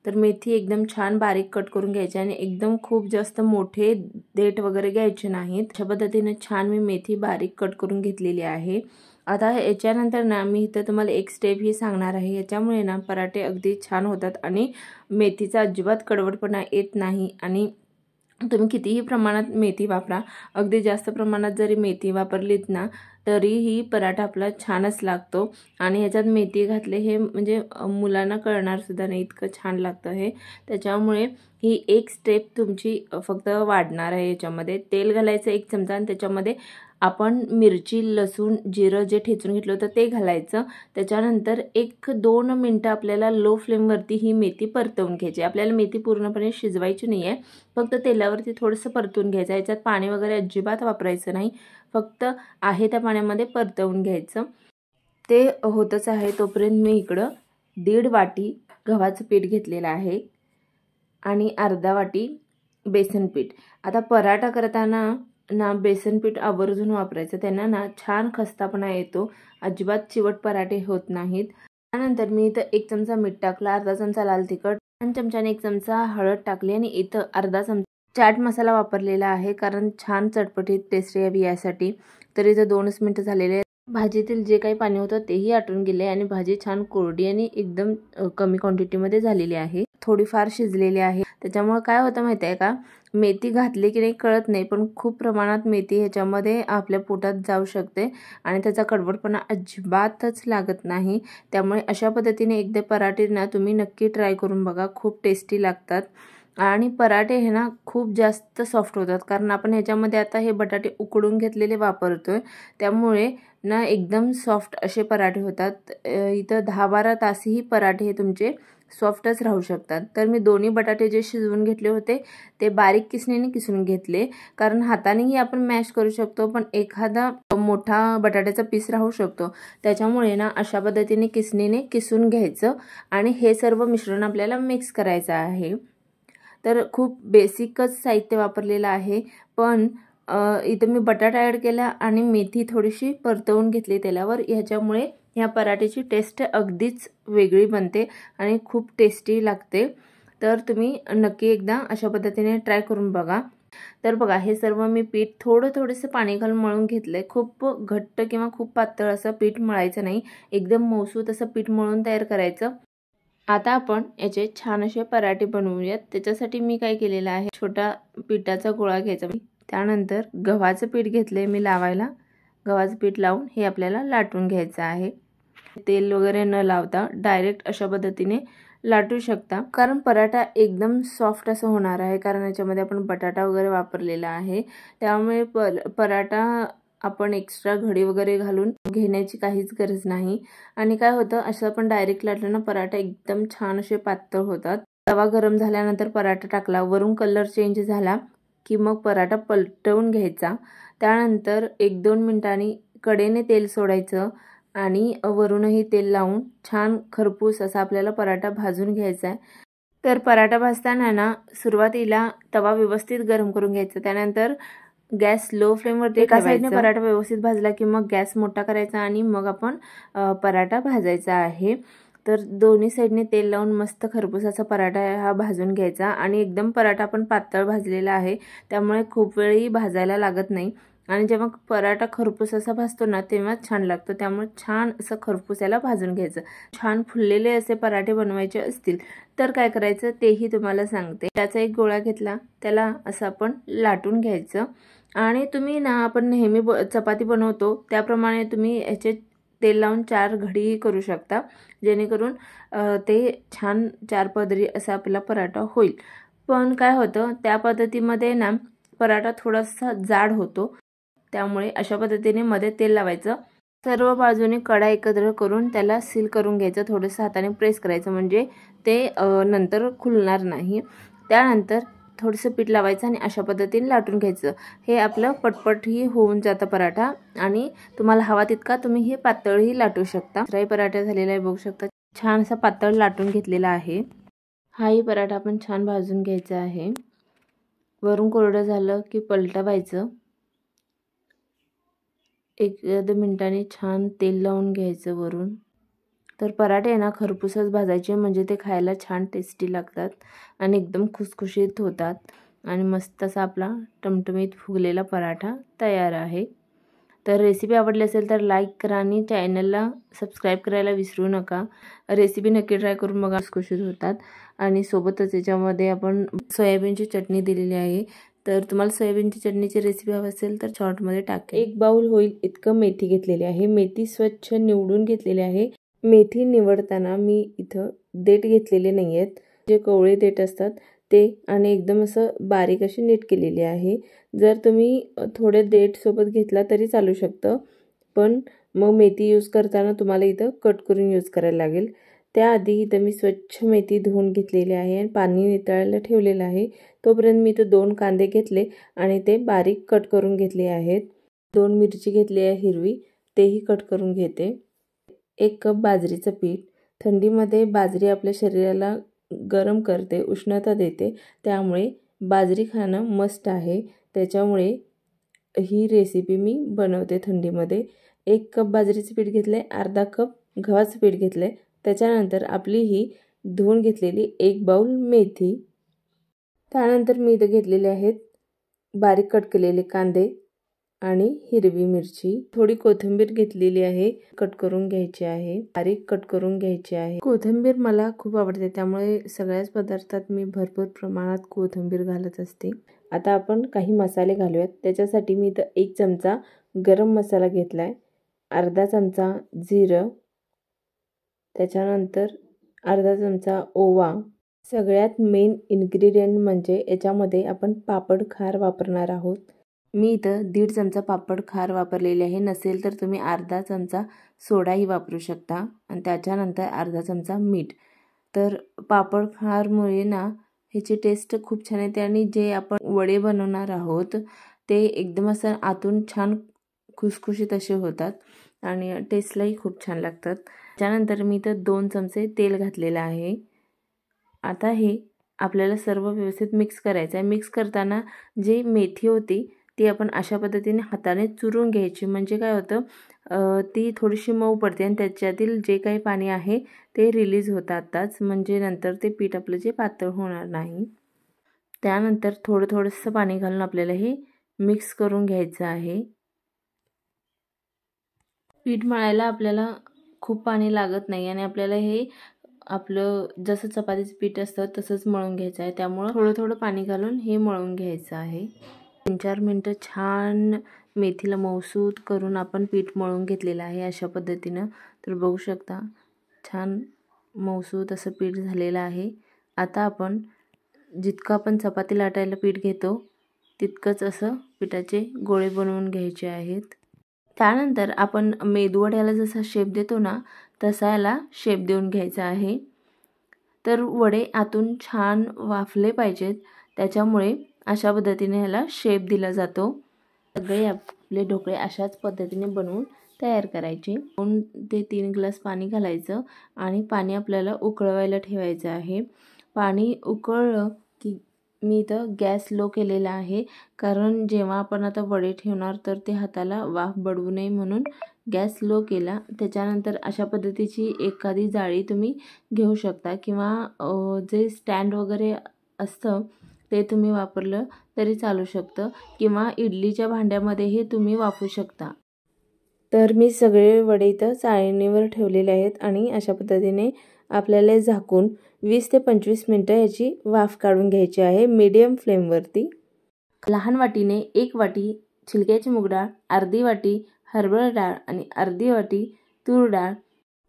तर मेथी एकदम छान बारीक कट करून घ्यायची आणि एकदम खूप जास्त मोठे देठ वगैरे घ्यायचे नाहीत. अशा पद्धतीने छान मी मेथी बारीक कट करून घेतलेली आहे. आता याच्यानंतर ना मी इथं तुम्हाला एक स्टेप ही सांगणार आहे. याच्यामुळे ना पराठे अगदी छान होतात आणि मेथीचा अजिबात कडवटपणा येत नाही. आणि तुम्ही कितीही प्रमाणात मेथी वापरा, अगदी जास्त प्रमाणात जरी मेथी वापरलीत ना तरीही पराठा आपला छानच लागतो. आणि ह्याच्यात मेथी घातले हे म्हणजे मुलांना कळणार सुद्धा नाही, इतकं छान लागतं हे. त्याच्यामुळे ही एक स्टेप तुमची फक्त वाढणार आहे. याच्यामध्ये तेल घालायचं 1 चमचा आणि त्याच्यामध्ये आपण मिरची, लसूण, जिरं जे ठेचून घेतलं होतं ते घालायचं. त्याच्यानंतर 1-2 मिनटं आपल्याला लो फ्लेमवरती ही मेथी परतवून घ्यायची. आपल्याला मेथी पूर्णपणे शिजवायची नाही आहे, फक्त तेलावरती थोडंसं परतून घ्यायचं. याच्यात पाणी वगैरे अजिबात वापरायचं नाही, फक्त आहे त्या पाण्यामध्ये परतवून घ्यायचं. ते होतच आहे तोपर्यंत मी इकडं 1.5 वाटी गव्हाचं पीठ घेतलेलं आहे आणि अर्धा वाटी बेसन पीठ. आता पराठा करताना ना बेसन पीठ आवर्जून वापरायचं, त्यांना ना छान खस्तापणा येतो, अजिबात चिवट पराठे होत नाहीत. त्यानंतर मी इथं 1 चमचा मीठ टाकलं, अर्धा चमचा लाल तिखट, 2 चमच्याने 1 चमचा हळद टाकली आणि इथं अर्धा चमचा चाट मसाला वापरलेला आहे, कारण छान चटपटीत टेस्टी यावी यासाठी. तर इथं 2 मिनिटं झालेले आहेत. भाजीतील जे काही पाणी होतं तेही आटून गेले आणि भाजी छान कोरडी आणि एकदम कमी क्वांटिटीमध्ये झालेली आहे. थोडीफार शिजलेली आहे. त्याच्यामुळे काय होतं माहिती आहे का, मेथी घातली की नाही कळत नाही, पण खूप प्रमाणात मेथी ह्याच्यामध्ये आपल्या पोटात जाऊ शकते आणि त्याचा कडवटपणा अजिबातच लागत नाही. त्यामुळे अशा पद्धतीने एकदा पराठे ना तुम्ही नक्की ट्राय करून बघा, खूप टेस्टी लागतात. आणि पराठे हे ना खूप जास्त सॉफ्ट होतात, कारण आपण ह्याच्यामध्ये आता हे बटाटे उकडून घेतलेले वापरतोय, त्यामुळे ना एकदम सॉफ्ट असे पराठे होतात. इथं 10-12 तासही पराठे हे तुमचे सॉफ्टच राहू शकतात. तर मी दोन्ही बटाटे जे शिजवून घेतले होते ते बारीक किसणीने किसून घेतले, कारण हातानेही आपण मॅश करू शकतो, पण एखादा मोठा बटाट्याचा पीस राहू शकतो. त्याच्यामुळे ना अशा पद्धतीने किसणीने किसून घ्यायचं आणि हे सर्व मिश्रण आपल्याला मिक्स करायचं आहे. तर खूप बेसिकच साहित्य वापरलेलं आहे, पण इथं मी बटाटा ॲड केला आणि मेथी थोडीशी परतवून घेतली तेलावर. ह्याच्यामुळे ह्या पराठ्याची टेस्ट अगदीच वेगळी बनते आणि खूप टेस्टी लागते. तर तुम्ही नक्की एकदा अशा पद्धतीने ट्राय करून बघा. तर बघा, हे सर्व मी पीठ थोडंसं पाणी घालून मळून घेतलंय. खूप घट्ट किंवा खूप पातळ असं पीठ मळायचं नाही, एकदम मऊसूत असं पीठ मळून तयार करायचं. आता आपण याचे छान असे पराठे बनवूयात. त्याच्यासाठी मी काय केलेलं आहे, छोटा पिठाचा गोळा घ्यायचा. त्यानंतर गव्हाचं पीठ घेतलंय मी लावायला. गव्हाचं पीठ लावून हे आपल्याला लाटून घ्यायचं आहे. तेल वगैरे न लावता डायरेक्ट अशा पद्धतीने लाटू शकता, कारण पराठा एकदम सॉफ्ट असं होणार आहे, कारण याच्यामध्ये आपण बटाटा वगैरे वापरलेला आहे. त्यामुळे पराठा आपण एक्स्ट्रा घडी वगैरे घालून घेण्याची काहीच गरज नाही. आणि काय होतं, असं आपण डायरेक्ट लाटलं ना पराठा एकदम छान असे पातळ होतात. तवा गरम झाल्यानंतर पराठा टाकला, वरून कलर चेंज झाला की मग पराठा पलटवून घ्यायचा. त्यानंतर 1-2 मिनिटांनी कडेने तेल सोडायचं आणि वरूनही तेल लावून छान खरपूस असा आपल्याला पराठा भाजून घ्यायचा आहे. तर पराठा भाजताना ना सुरुवातीला तवा व्यवस्थित गरम करून घ्यायचा. त्यानंतर गॅस लो फ्लेमवरती एका साईडने पराठा व्यवस्थित भाजला की मग गॅस मोठा करायचा आणि मग आपण पराठा भाजायचा आहे. तर दोन्ही साईडने तेल लावून मस्त खरपूस असा पराठा हा भाजून घ्यायचा. आणि एकदम पराठा पण पातळ भाजलेला आहे, त्यामुळे खूप वेळही भाजायला लागत नाही. आणि जेव्हा पराठा खरपूस असा भाजतो ना तेव्हा छान लागतो. त्यामुळे छान असं खरपूस याला भाजून घ्यायचं. छान फुललेले असे पराठे बनवायचे असतील तर काय करायचं तेही तुम्हाला सांगते. त्याचा एक गोळा घेतला, त्याला असं आपण लाटून घ्यायचं आणि तुम्ही ना आपण नेहमी चपाती बनवतो त्याप्रमाणे तुम्ही याचे तेल लावून 4 घडी करू शकता, जेणेकरून ते छान 4 पदरी असा आपला पराठा होईल. पण काय होतं, त्या पद्धतीमध्ये ना पराठा थोडासा जाड होतो, त्यामुळे अशा पद्धतीने मध्ये तेल लावायचं. सर्व बाजूने कडा एकत्र करून त्याला सील करून घ्यायचं. थोडंसं हाताने प्रेस करायचं म्हणजे ते नंतर खुलणार नाही. त्यानंतर थोडंसं पीठ लावायचं आणि अशा पद्धतीने लाटून घ्यायचं. हे आपलं पटपटही होऊन जातं पराठा आणि तुम्हाला हवा तितका तुम्ही हे पातळही लाटू शकता. फ्राय पराठा झालेला आहे बघू शकता, छान असा पातळ लाटून घेतलेला आहे. हाही पराठा आपण छान भाजून घ्यायचा आहे. वरून कोरडं झालं की पलटवायचं. 1-2 मिनिटांनी छान तेल लावून घ्यायचं वरून. तर पराठे ना खरपूसच भाजायचे, म्हणजे ते खायला छान टेस्टी लागतात आणि एकदम खुसखुशीत होतात. आणि मस्त असा आपला टमटमीत फुगलेला पराठा तयार आहे. तर रेसिपी आवडली असेल तर लाईक करा आणि चॅनलला सबस्क्राईब करायला विसरू नका. रेसिपी नक्की ट्राय करून बघा, खुसखुशीत होतात. आणि सोबतच याच्यामध्ये आपण सोयाबीनची चटणी दिलेली आहे. तर तुम्हाला सोयाबीनची चटणीची रेसिपी हवी असेल तर शॉर्टमध्ये टाकेल. 1 बाउल होईल इतकं मेथी घेतलेली आहे. मेथी स्वच्छ निवडून घेतलेली आहे. मेथी निवडताना मी इथं देठ घेतलेले नाही आहेत, जे कवळे देठ असतात ते, आणि एकदम असं बारीक अशी नीट केलेली आहे. जर तुम्ही थोडे देठ सोबत घेतला तरी चालू शकतं, पण मग मेथी यूज करताना तुम्हाला इथं कट करून यूज करायला लागेल. त्याआधी इथं मी स्वच्छ मेथी धुवून घेतलेली आहे आणि पाणी नितळायला ठेवलेलं आहे. तोपर्यंत मी इथं 2 कांदे घेतले आणि ते बारीक कट करून घेतले आहेत. 2 मिरची घेतली आहे हिरवी, तेही कट करून घेते. 1 कप बाजरीचं पीठ. थंडीमध्ये बाजरी आपल्या शरीराला गरम करते, उष्णता देते, त्यामुळे बाजरी खाणं मस्ट आहे. त्याच्यामुळे ही रेसिपी मी बनवते थंडीमध्ये. 1 कप बाजरीचं पीठ घेतलं आहे, अर्धा कप गव्हाचं पीठ घेतलं आहे. त्याच्यानंतर आपली ही धुवून घेतलेली 1 बाउल मेथी. त्यानंतर मी इथं घेतलेले आहेत बारीक कट केलेले कांदे. आणि हिरवी मिरची, थोडी कोथिंबीर घेतलेली आहे, कट करून घ्यायची आहे, बारीक कट करून घ्यायची आहे। कोथिंबीर मला खूप आवडते, त्यामुळे सगळ्याच पदार्थात मी भरपूर प्रमाणात कोथिंबीर घालत असते। आता आपण काही मसाले घालूयात। त्याच्यासाठी मी इथं 1 चमचा गरम मसाला घेतलाय, अर्धा चमचा जिरं, त्याच्यानंतर अर्धा चमचा ओवा। सगळ्यात मेन इन्ग्रेडियंट म्हणजे याच्यामध्ये आपण पापड खार वापरणार आहोत। मी इथं 1.5 चमचा पापड खार वापरलेले आहे, नसेल तर तुम्ही अर्धा चमचा सोडाही वापरू शकता आणि त्याच्यानंतर अर्धा चमचा मीठ। तर पापड खारमुळे ना ह्याची टेस्ट खूप छान येते आणि जे आपण वडे बनवणार आहोत ते एकदम असं आतून छान खुसखुशीत असे होतात आणि टेस्टलाही खूप छान लागतात। त्यानंतर मी इथं 2 चमचे तेल घातलेलं आहे। आता हे आपल्याला सर्व व्यवस्थित मिक्स करायचं आहे। मिक्स करताना जी मेथी होती ती आपण अशा पद्धतीने हाताने चुरून घ्यायची, म्हणजे काय होतं ती थोडीशी मऊ पडते आणि त्याच्यातील जे काही पाणी आहे ते रिलीज होतं आताच, म्हणजे नंतर ते पीठ आपलं जे पातळ होणार नाही। त्यानंतर थोडंसं पाणी घालून आपल्याला हे मिक्स करून घ्यायचं आहे। पीठ मळायला आपल्याला खूप पाणी लागत नाही आणि आपल्याला हे आपलं जसं चपातीचं पीठ असतं तसंच मळून घ्यायचं आहे, त्यामुळे थोडं पाणी घालून हे मळून घ्यायचं आहे। 3-4 मिनटं छान मेथीला मऊसूत करून आपण पीठ मळून घेतलेलं आहे अशा पद्धतीनं। तर बघू शकता छान मऊसूत असं पीठ झालेलं आहे। आता आपण जितकं आपण चपाती लाटायला पीठ घेतो तितकंच असं पिठाचे गोळे बनवून घ्यायचे आहेत। त्यानंतर आपण मेदूवड्याला जसा शेप देतो ना तसा याला शेप देऊन घ्यायचा आहे। तर वडे आतून छान वाफले पाहिजेत, त्याच्यामुळे अशा पद्धतीने ह्याला शेप दिला जातो। सगळे आपले ढोकळे अशाच पद्धतीने बनवून तयार करायचे। 2 ते 3 ग्लास पाणी घालायचं आणि पाणी आपल्याला उकळवायला ठेवायचं आहे। पाणी उकळलं की मी इथं गॅस लो केलेला आहे, कारण जेव्हा आपण आता वडे ठेवणार तर ते हाताला वाफ बडवू नये म्हणून गॅस लो केला। त्याच्यानंतर अशा पद्धतीची एखादी जाळी तुम्ही घेऊ शकता किंवा जे स्टँड वगैरे असतं ते तुम्ही वापरलं तरी चालू शकतं किंवा इडलीच्या भांड्यामध्ये हे तुम्ही वापरू शकता। तर मी सगळे वडे इथं चाळणीवर ठेवलेले आहेत आणि अशा पद्धतीने आपल्याला झाकून 20 ते 25 मिनटं याची वाफ काढून घ्यायची आहे मीडियम फ्लेमवरती। लहान वाटीने 1 वाटी छिलक्याची मूग डाळ, अर्धी वाटी हरभरा डाळ आणि अर्धी वाटी तूर डाळ,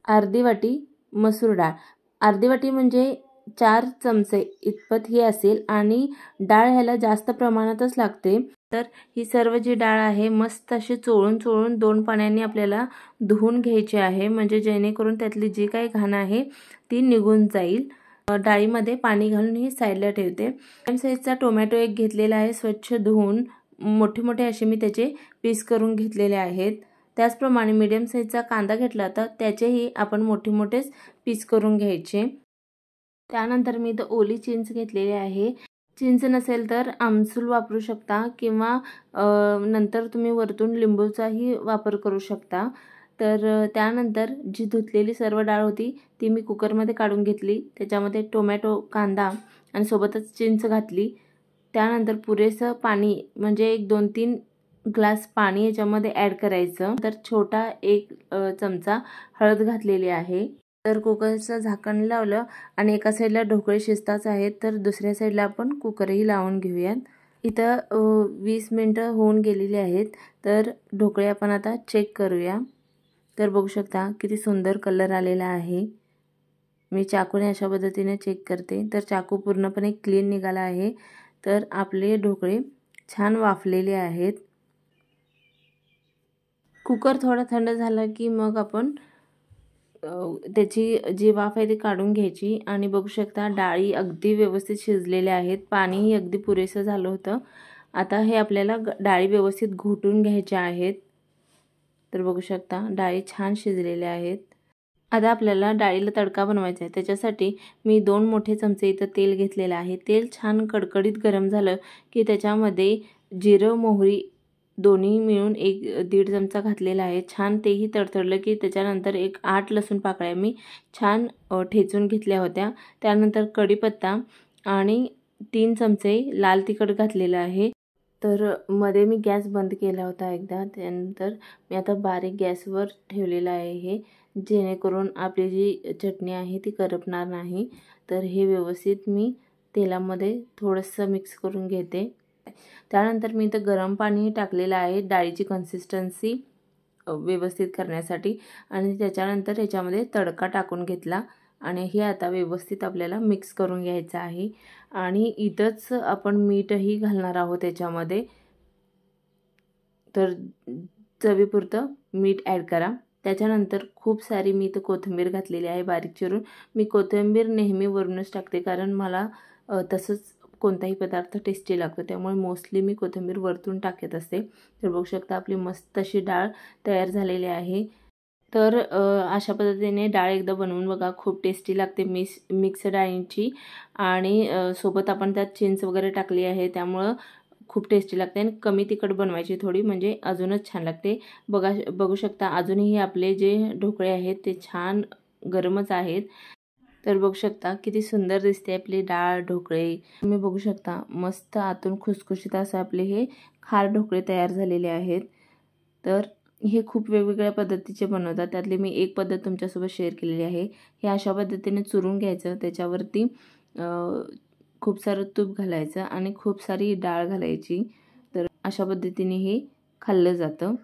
अर्धी वाटी मसूर डाळ, अर्धी वाटी म्हणजे 4 चमचे इतपत ही असेल आणि डाळ ह्याला जास्त प्रमाणातच लागते। तर ही सर्व जी डाळ आहे मस्त अशी चोळून 2 पाण्याने आपल्याला धुवून घ्यायची आहे, म्हणजे जेणेकरून त्यातली जी काही घाण आहे ती निघून जाईल। डाळीमध्ये पाणी घालून ही साईडला ठेवते। मीडियम साईजचा टोमॅटो एक घेतलेला आहे, स्वच्छ धुवून मोठे असे मी त्याचे पीस करून घेतलेले आहेत। त्याचप्रमाणे मीडियम साईजचा कांदा घेतला तर त्याचेही आपण मोठेच पीस करून घ्यायचे। त्यानंतर मी इथं ओली चिंच घेतलेली आहे। चिंच नसेल तर आमसूल वापरू शकता किंवा नंतर तुम्ही वरतून लिंबूचाही वापर करू शकता। तर त्यानंतर जी धुतलेली सर्व डाळ होती ती मी कुकरमध्ये काढून घेतली, त्याच्यामध्ये टोमॅटो, कांदा आणि सोबतच चिंच घातली। त्यानंतर पुरेसं पाणी म्हणजे एक 2-3 ग्लास पाणी याच्यामध्ये ॲड करायचं। तर छोटा 1 चमचा हळद घातलेली आहे। तर कुकरचं झाकण लावलं आणि एका साईडला ढोकळे शिजताच आहेत, तर दुसऱ्या साईडला आपण कुकरही लावून घेऊयात। इथं 20 मिनटं होऊन गेलेली आहेत, तर ढोकळे आपण आता चेक करूया। तर बघू शकता किती सुंदर कलर आलेला आहे। मी चाकूने अशा पद्धतीने चेक करते, तर चाकू पूर्णपणे क्लीन निघाला आहे। तर आपले ढोकळे छान वाफलेले आहेत। कुकर थोडा थंड झाला की मग आपण त्याची जी वाफ आहे ती काढून घ्यायची आणि बघू शकता डाळी अगदी व्यवस्थित शिजलेल्या आहेत, पाणीही अगदी पुरेसं झालं होतं। आता हे आपल्याला डाळी व्यवस्थित घोटून घ्यायच्या आहेत। तर बघू शकता डाळी छान शिजलेल्या आहेत। आता आपल्याला डाळीला तडका बनवायचा आहे, त्याच्यासाठी मी 2 मोठे चमचे इथं तेल घेतलेलं आहे। तेल छान कडकडीत गरम झालं की त्याच्यामध्ये जिरं, मोहरी दोन्ही मिळून 1-1.5 चमचा घातलेला आहे। छान तेही तडतडलं की त्याच्यानंतर 8 लसूण पाकळ्या मी छान ठेचून घेतल्या होत्या। त्यानंतर कढीपत्ता आणि 3 चमचे लाल तिखट घातलेलं आहे। तर मध्ये मी गॅस बंद केला होता एकदा, त्यानंतर मी आता बारीक गॅसवर ठेवलेला आहे हे, जेणेकरून आपली जी चटणी आहे ती करपणार नाही। तर हे व्यवस्थित मी तेलामध्ये थोडंसं मिक्स करून घेते। त्यानंतर मी इथं गरम पाणी टाकलेलं आहे डाळीची कन्सिस्टन्सी व्यवस्थित करण्यासाठी, आणि त्याच्यानंतर याच्यामध्ये तडका टाकून घेतला आणि हे आता व्यवस्थित आपल्याला मिक्स करून घ्यायचं आहे। आणि इथंच आपण मीठही घालणार आहोत त्याच्यामध्ये, तर चवीपुरतं मीठ ॲड करा। त्याच्यानंतर खूप सारी मी इथं कोथिंबीर घातलेली आहे बारीक चिरून। मी कोथिंबीर नेहमी वरूनच टाकते, कारण मला तसंच कोणताही पदार्थ टेस्टी लागतो, त्यामुळे मोस्टली मी कोथिंबीर वरतून टाकत असते। तर बघू शकता आपली मस्त अशी डाळ तयार झालेली आहे। तर अशा पद्धतीने डाळ एकदा बनवून बघा, खूप टेस्टी लागते मिक्स डाळींची, आणि सोबत आपण त्यात चिंच वगैरे टाकली आहे, त्यामुळं खूप टेस्टी लागते। आणि कमी तिखट बनवायची थोडी, म्हणजे अजूनच छान लागते। बघू शकता अजूनही आपले जे ढोकळे आहेत ते छान गरमच आहेत। तर बघू शकता किती सुंदर दिसते आपली डाळ ढोकळे। तुम्ही बघू शकता मस्त आतून खुसखुशीत असं आपले हे खार ढोकळे तयार झालेले आहेत। तर हे खूप वेगवेगळ्या पद्धतीचे बनवतात, त्यातली मी एक पद्धत तुमच्यासोबत शेअर केलेली आहे। हे अशा पद्धतीने चुरून घ्यायचं, त्याच्यावरती खूप सारं तूप घालायचं आणि खूप सारी डाळ घालायची। तर अशा पद्धतीने हे खाल्लं जातं।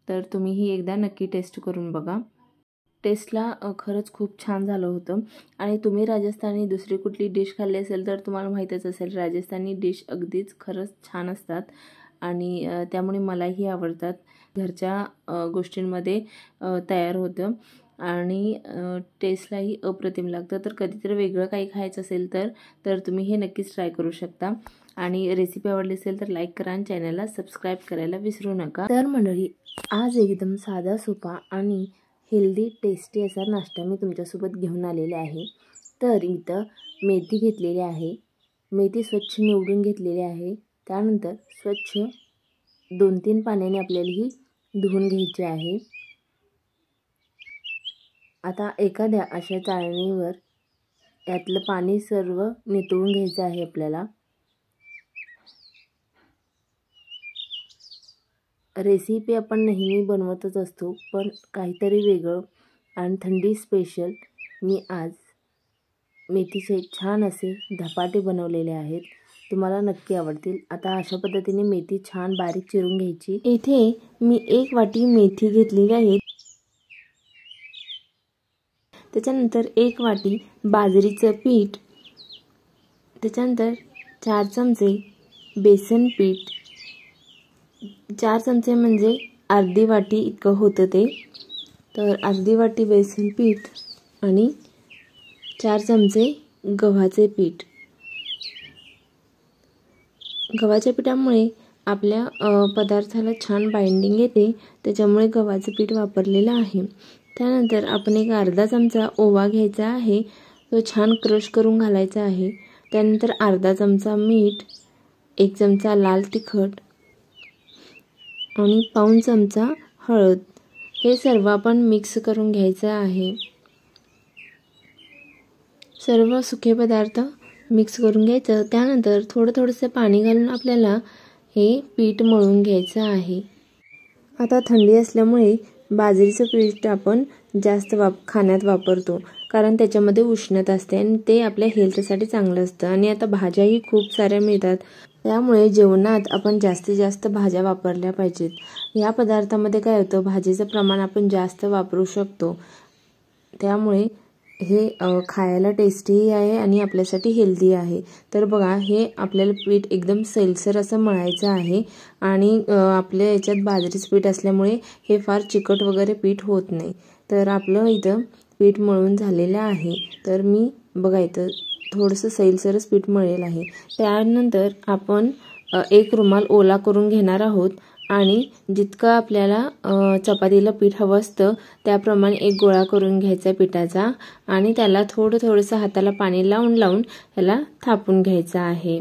तर तुम्हीही एकदा नक्की टेस्ट करून बघा। टेस्टला खरंच खूप छान झालं होतं। आणि तुम्ही राजस्थानी दुसरी कुठली डिश खाल्ली असेल तर तुम्हाला माहीतच असेल, राजस्थानी डिश अगदीच खरंच छान असतात, आणि त्यामुळे मलाही आवडतात। घरच्या गोष्टींमध्ये तयार होतं आणि टेस्टलाही अप्रतिम लागतं। तर कधीतरी वेगळं काही खायचं असेल तर तुम्ही हे नक्कीच ट्राय करू शकता। आणि रेसिपी आवडली असेल तर लाईक करा आणि चॅनलला सबस्क्राईब करायला विसरू नका। तर मंडळी, आज एकदम साधा सोपा आणि हेल्दी टेस्टी असा नाश्ता मी तुमच्यासोबत घेऊन आलेले आहे। तर इथं मेथी घेतलेली आहे, मेथी स्वच्छ निवडून घेतलेली आहे। त्यानंतर स्वच्छ 2-3 पाण्याने आपल्याला ही धुवून घ्यायची आहे। आता एखाद्या अशा चाळणीवर यातलं पाणी सर्व निथळून घ्यायचं आहे आपल्याला। रेसिपी आपण नेहमी बनवतच असतो, पण काहीतरी वेगळं आणि थंडी स्पेशल मी आज मेथीचे छान असे धपाटे बनवलेले आहेत, तुम्हाला नक्की आवडतील। आता अशा पद्धतीने मेथी छान बारीक चिरून घ्यायची। इथे मी 1 वाटी मेथी घेतलेली आहे, त्याच्यानंतर 1 वाटी बाजरीचं पीठ, त्याच्यानंतर 4 चमचे बेसन पीठ, 4 चमचे म्हणजे अर्धी वाटी इतकं होतं ते। तर अर्धी वाटी बेसन पीठ आणि 4 चमचे गव्हाचे पीठ। गव्हाच्या पिठामुळे आपल्या पदार्थाला छान बाइंडिंग येते, त्याच्यामुळे गव्हाचं पीठ वापरलेलं आहे। त्यानंतर आपण एक अर्धा चमचा ओवा घ्यायचा आहे, तो छान क्रश करून घालायचा आहे। त्यानंतर अर्धा चमचा मीठ, 1 चमचा लाल तिखट आणि पाऊण चमचा हळद, हे सर्व आपण मिक्स करून घ्यायचं आहे। सर्व सुके पदार्थ मिक्स करून घ्यायचं। त्यानंतर थोडंसं पाणी घालून आपल्याला हे पीठ मळून घ्यायचं आहे। आता थंडी असल्यामुळे बाजरीचं पीठ आपण जास्त खाण्यात वापरतो, कारण त्याच्यामध्ये उष्णता असते आणि ते आपल्या हेल्थसाठी चांगलं असतं। आणि आता भाज्याही खूप साऱ्या मिळतात, त्यामुळे जेवणात आपण जास्तीत जास्त भाज्या वापरल्या पाहिजेत। या पदार्थामध्ये काय होतं, भाजीचं प्रमाण आपण जास्त वापरू शकतो, त्यामुळे हे खायला टेस्टीही आहे आणि आपल्यासाठी हेल्दी आहे। तर बघा, हे आपल्याला पीठ एकदम सैलसर असं मळायचं आहे, आणि आपल्या याच्यात बाजरीचं पीठ असल्यामुळे हे फार चिकट वगैरे पीठ होत नाही। तर आपलं इथं पीठ मळून झालेलं आहे। तर मी बघा इथं थोडंसं सैलसरच पीठ मळेल आहे। त्यानंतर आपण एक रुमाल ओला करून घेणार आहोत, आणि जितकं आपल्याला चपातीला पीठ हवं असतं त्याप्रमाणे एक गोळा करून घ्यायचा पिठाचा, आणि त्याला थोडंसं हाताला पाणी लावून त्याला थापून घ्यायचं आहे।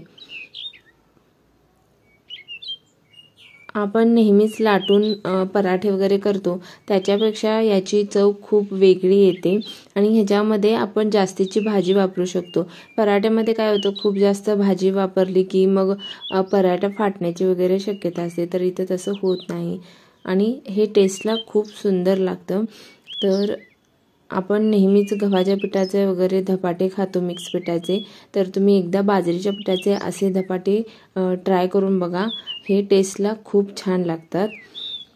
आपण नेहमीच लाटून पराठे वगैरे करतो त्याच्यापेक्षा याची चव खूप वेगळी येते आणि ह्याच्यामध्ये आपण जास्तीची भाजी वापरू शकतो। पराठ्यामध्ये काय होतं, खूप जास्त भाजी वापरली की मग पराठा फाटण्याची वगैरे शक्यता असते, तर इथं तसं होत नाही आणि हे टेस्टला खूप सुंदर लागतं। तर आपण नेहमीच गव्हाच्या पिठाचे वगैरे धपाटे खातो मिक्स पिठाचे, तर तुम्ही एकदा बाजरीच्या पिठाचे असे धपाटे ट्राय करून बघा, हे टेस्टला खूप छान लागतात।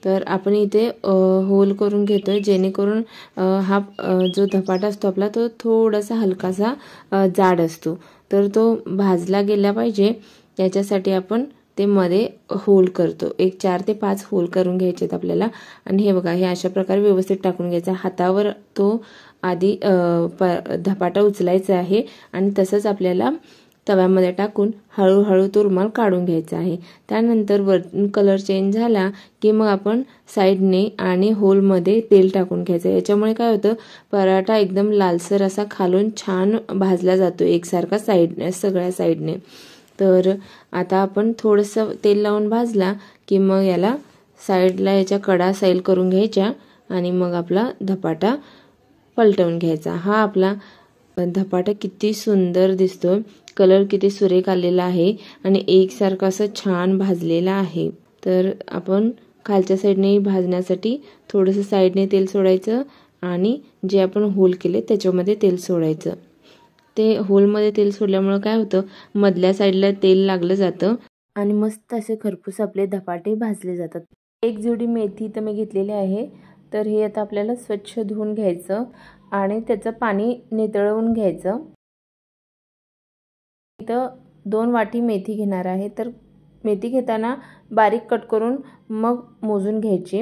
तर आपण इथे होल करून घेतोय जेणेकरून हा जो धपाटा असतो आपला तो थोडासा हलकासा जाड असतो, तर तो भाजला गेला पाहिजे याच्यासाठी आपण ते मध्ये होल करतो। एक 4 ते 5 होल करून घ्यायचेत आपल्याला आणि हे बघा, हे अशा प्रकारे व्यवस्थित टाकून घ्यायचा। हातावर तो आधी धपाटा उचलायचा आहे आणि तसंच आपल्याला तव्यामध्ये टाकून हळूहळू तो रुमाल काढून घ्यायचा आहे। त्यानंतर वरून कलर चेंज झाला की मग आपण साईडने आणि होलमध्ये तेल टाकून घ्यायचं। याच्यामुळे काय होतं, पराठा एकदम लालसर असा खालून छान भाजला जातो एकसारखा सगळ्या साईडने। तर आता आपण थोडंसं तेल लावून भाजला की मग याला साईडला याच्या कडा सैल करून घ्यायच्या आणि मग आपला धपाटा पलटवून घ्यायचा। हा आपला धपाटा किती सुंदर दिसतोय, कलर किती सुरेख आलेला आहे आणि एकसारखा असं छान भाजलेला आहे। तर आपण खालच्या साईडने भाजण्यासाठी थोडंसं साईडने तेल सोडायचं आणि जे आपण होल केले त्याच्यामध्ये तेल सोडायचं। ते होलमध्ये तेल सोडल्यामुळे काय होतं, मधल्या साईडला तेल लागलं जातं आणि मस्त असे खरपूस आपले धपाटे भाजले जातात। एक जुडी मेथी तर मी घेतलेली आहे, तर हे आता आपल्याला स्वच्छ धुवून घ्यायचं आणि त्याचं पाणी नितळवून घ्यायचं। इथं 2 वाटी मेथी घेणार आहे, तर मेथी घेताना बारीक कट करून मग मोजून घ्यायची।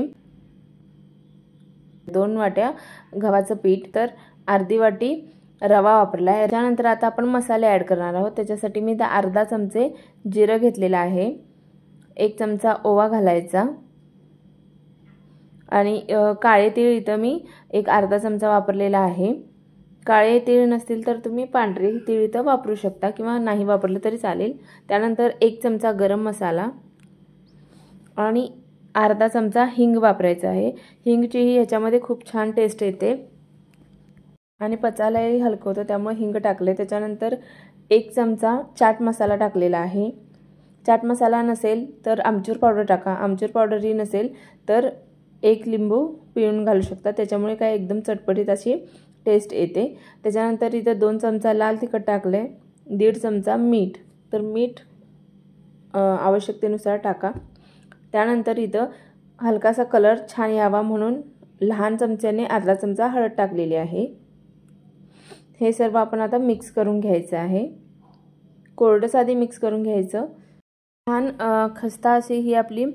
2 वाट्या गव्हाचं पीठ, तर अर्धी वाटी रवा वापरला आहे। त्यानंतर आता आपण मसाले ॲड करणार आहोत। त्याच्यासाठी मी अर्धा चमचे जिरं घेतलेलं आहे, 1 चमचा ओवा घालायचा आणि काळे तीळ इथं मी एक अर्धा चमचा वापरलेला आहे। काळे तीळ नसतील तर तुम्ही पांढरे तीळ इथं वापरू शकता किंवा नाही वापरले तरी चालेल। त्यानंतर 1 चमचा गरम मसाला आणि अर्धा चमचा हिंग वापरायचा आहे। हिंगचीही ह्याच्यामध्ये खूप छान टेस्ट येते आणि पचायलाही हलकं होतं, त्यामुळे हिंग टाकले। त्याच्यानंतर 1 चमचा चाट मसाला टाकलेला आहे। चाट मसाला नसेल तर आमचूर पावडर टाका, आमचूर पावडरही नसेल तर 1 लिंबू पिळून घालू शकता, त्याच्यामुळे काय एकदम चटपटीत अशी टेस्ट येते। त्याच्यानंतर इथं 2 चमचा लाल तिखट टाकले, 1.5 चमचा मीठ, तर मीठ आवश्यकतेनुसार टाका। त्यानंतर इथं हलकासा कलर छान यावा म्हणून लहान चमच्याने अर्धा चमचा हळद टाकलेली आहे। हे सर्व आपण आता मिक्स करून घ्यायचं आहे, कोरडं साधी मिक्स करून घ्यायचं। छान खस्ता अशी ही आपली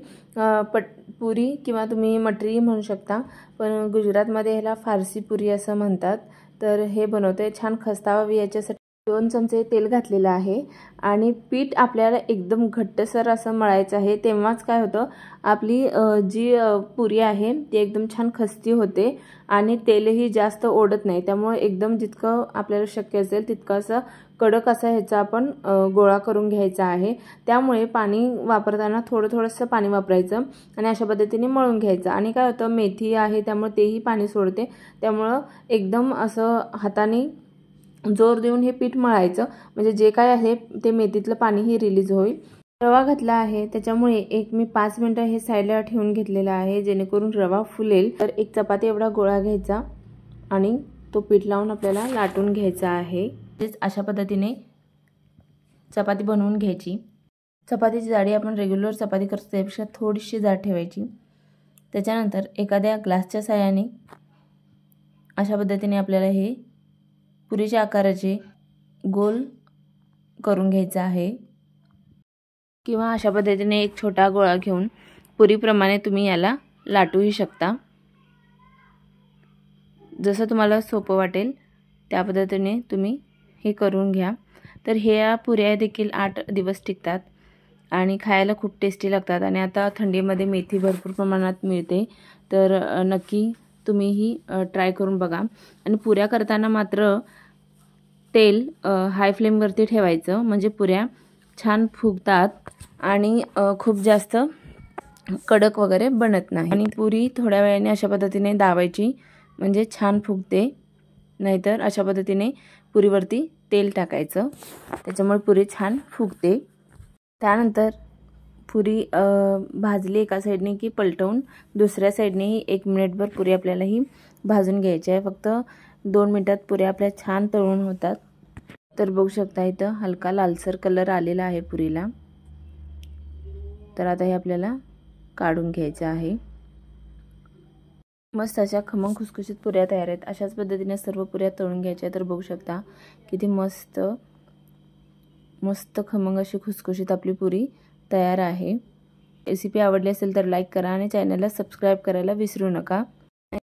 पुरी किंवा तुम्ही मटरी म्हणू शकता, पण गुजरातमध्ये ह्याला फारसी पुरी असं म्हणतात। तर हे बनवते छान खस्ता व्हावी याच्यासाठी 2 चमचे तेल घातलेलं आहे आणि पीठ आपल्याला एकदम घट्टसर असं मळायचं आहे, तेव्हाच काय होतं, आपली जी पुरी आहे ती एकदम छान खस्ती होते आणि तेलही जास्त ओढत नाही। त्यामुळे एकदम जितकं आपल्याला शक्य असेल तितकं असं कडक असा ह्याचा आपण गोळा करून घ्यायचा आहे। त्यामुळे पाणी वापरताना थोडंसं पाणी वापरायचं आणि अशा पद्धतीने मळून घ्यायचं। आणि काय होतं, मेथी आहे त्यामुळे तेही पाणी सोडते, त्यामुळं एकदम असं हाताने जोर देऊन हे पीठ मळायचं, म्हणजे जे काय आहे ते मेथीतलं पाणीही रिलीज होईल। रवा घातला आहे त्याच्यामुळे मी 5 मिनिटं हे साईडला ठेवून घेतलेलं आहे, जेणेकरून रवा फुलेल। तर 1 चपाती एवढा गोळा घ्यायचा आणि तो पीठ लावून आपल्याला लाटून घ्यायचा आहे। अशा पद्धतीने चपाती बनवून घ्यायची। चपातीची जाडी आपण रेग्युलर चपाती करतो त्यापेक्षा थोडीशी जाड ठेवायची। त्याच्यानंतर एखाद्या ग्लासच्या साहाय्याने अशा पद्धतीने आपल्याला हे पुरीच्या आकाराचे गोल करून घ्यायचं आहे किंवा अशा पद्धतीने एक छोटा गोळा घेऊन पुरीप्रमाणे तुम्ही याला लाटूही शकता, जसं तुम्हाला सोपं वाटेल त्या पद्धतीने तुम्ही हे करून घ्या। तर ह्या पुऱ्या देखील 8 दिवस टिकतात आणि खायला खूप टेस्टी लागतात आणि आता थंडीमध्ये मेथी भरपूर प्रमाणात मिळते, तर नक्की तुम्हीही ट्राय करून बघा। आणि पुऱ्या करताना मात्र तेल हाय फ्लेमवरती ठेवायचं, म्हणजे पुऱ्या छान फुगतात आणि खूप जास्त कडक वगैरे बनत नाही। आणि पुरी थोड्या वेळाने अशा पद्धतीने दाबायची म्हणजे छान फुगते, नाहीतर अशा पद्धतीने पुरीवरती तेल टाकायचं, त्याच्यामुळे पुरी छान फुगते। त्यानंतर पुरी भाजली एका साईडने की पलटवून दुसऱ्या साईडनेही 1 मिनिटभर पुरी आपल्याला ही भाजून घ्यायची आहे। फक्त 2 मिनिटात पुऱ्या आपल्या छान तळून होतात। तर बघू शकता इथं हलका लालसर कलर आलेला आहे पुरीला। तर आता हे आपल्याला काढून घ्यायचं आहे। मस्त अशा खमंग खुसखुशीत पुऱ्या तयार आहेत। अशाच पद्धतीने सर्व पुऱ्या तळून घ्यायच्या। तर बघू शकता किती मस्त खमंग अशी खुसखुशीत आपली पुरी तयार आहे। रेसिपी आवडली असेल तर लाईक करा आणि चॅनलला सबस्क्राईब करायला विसरू नका।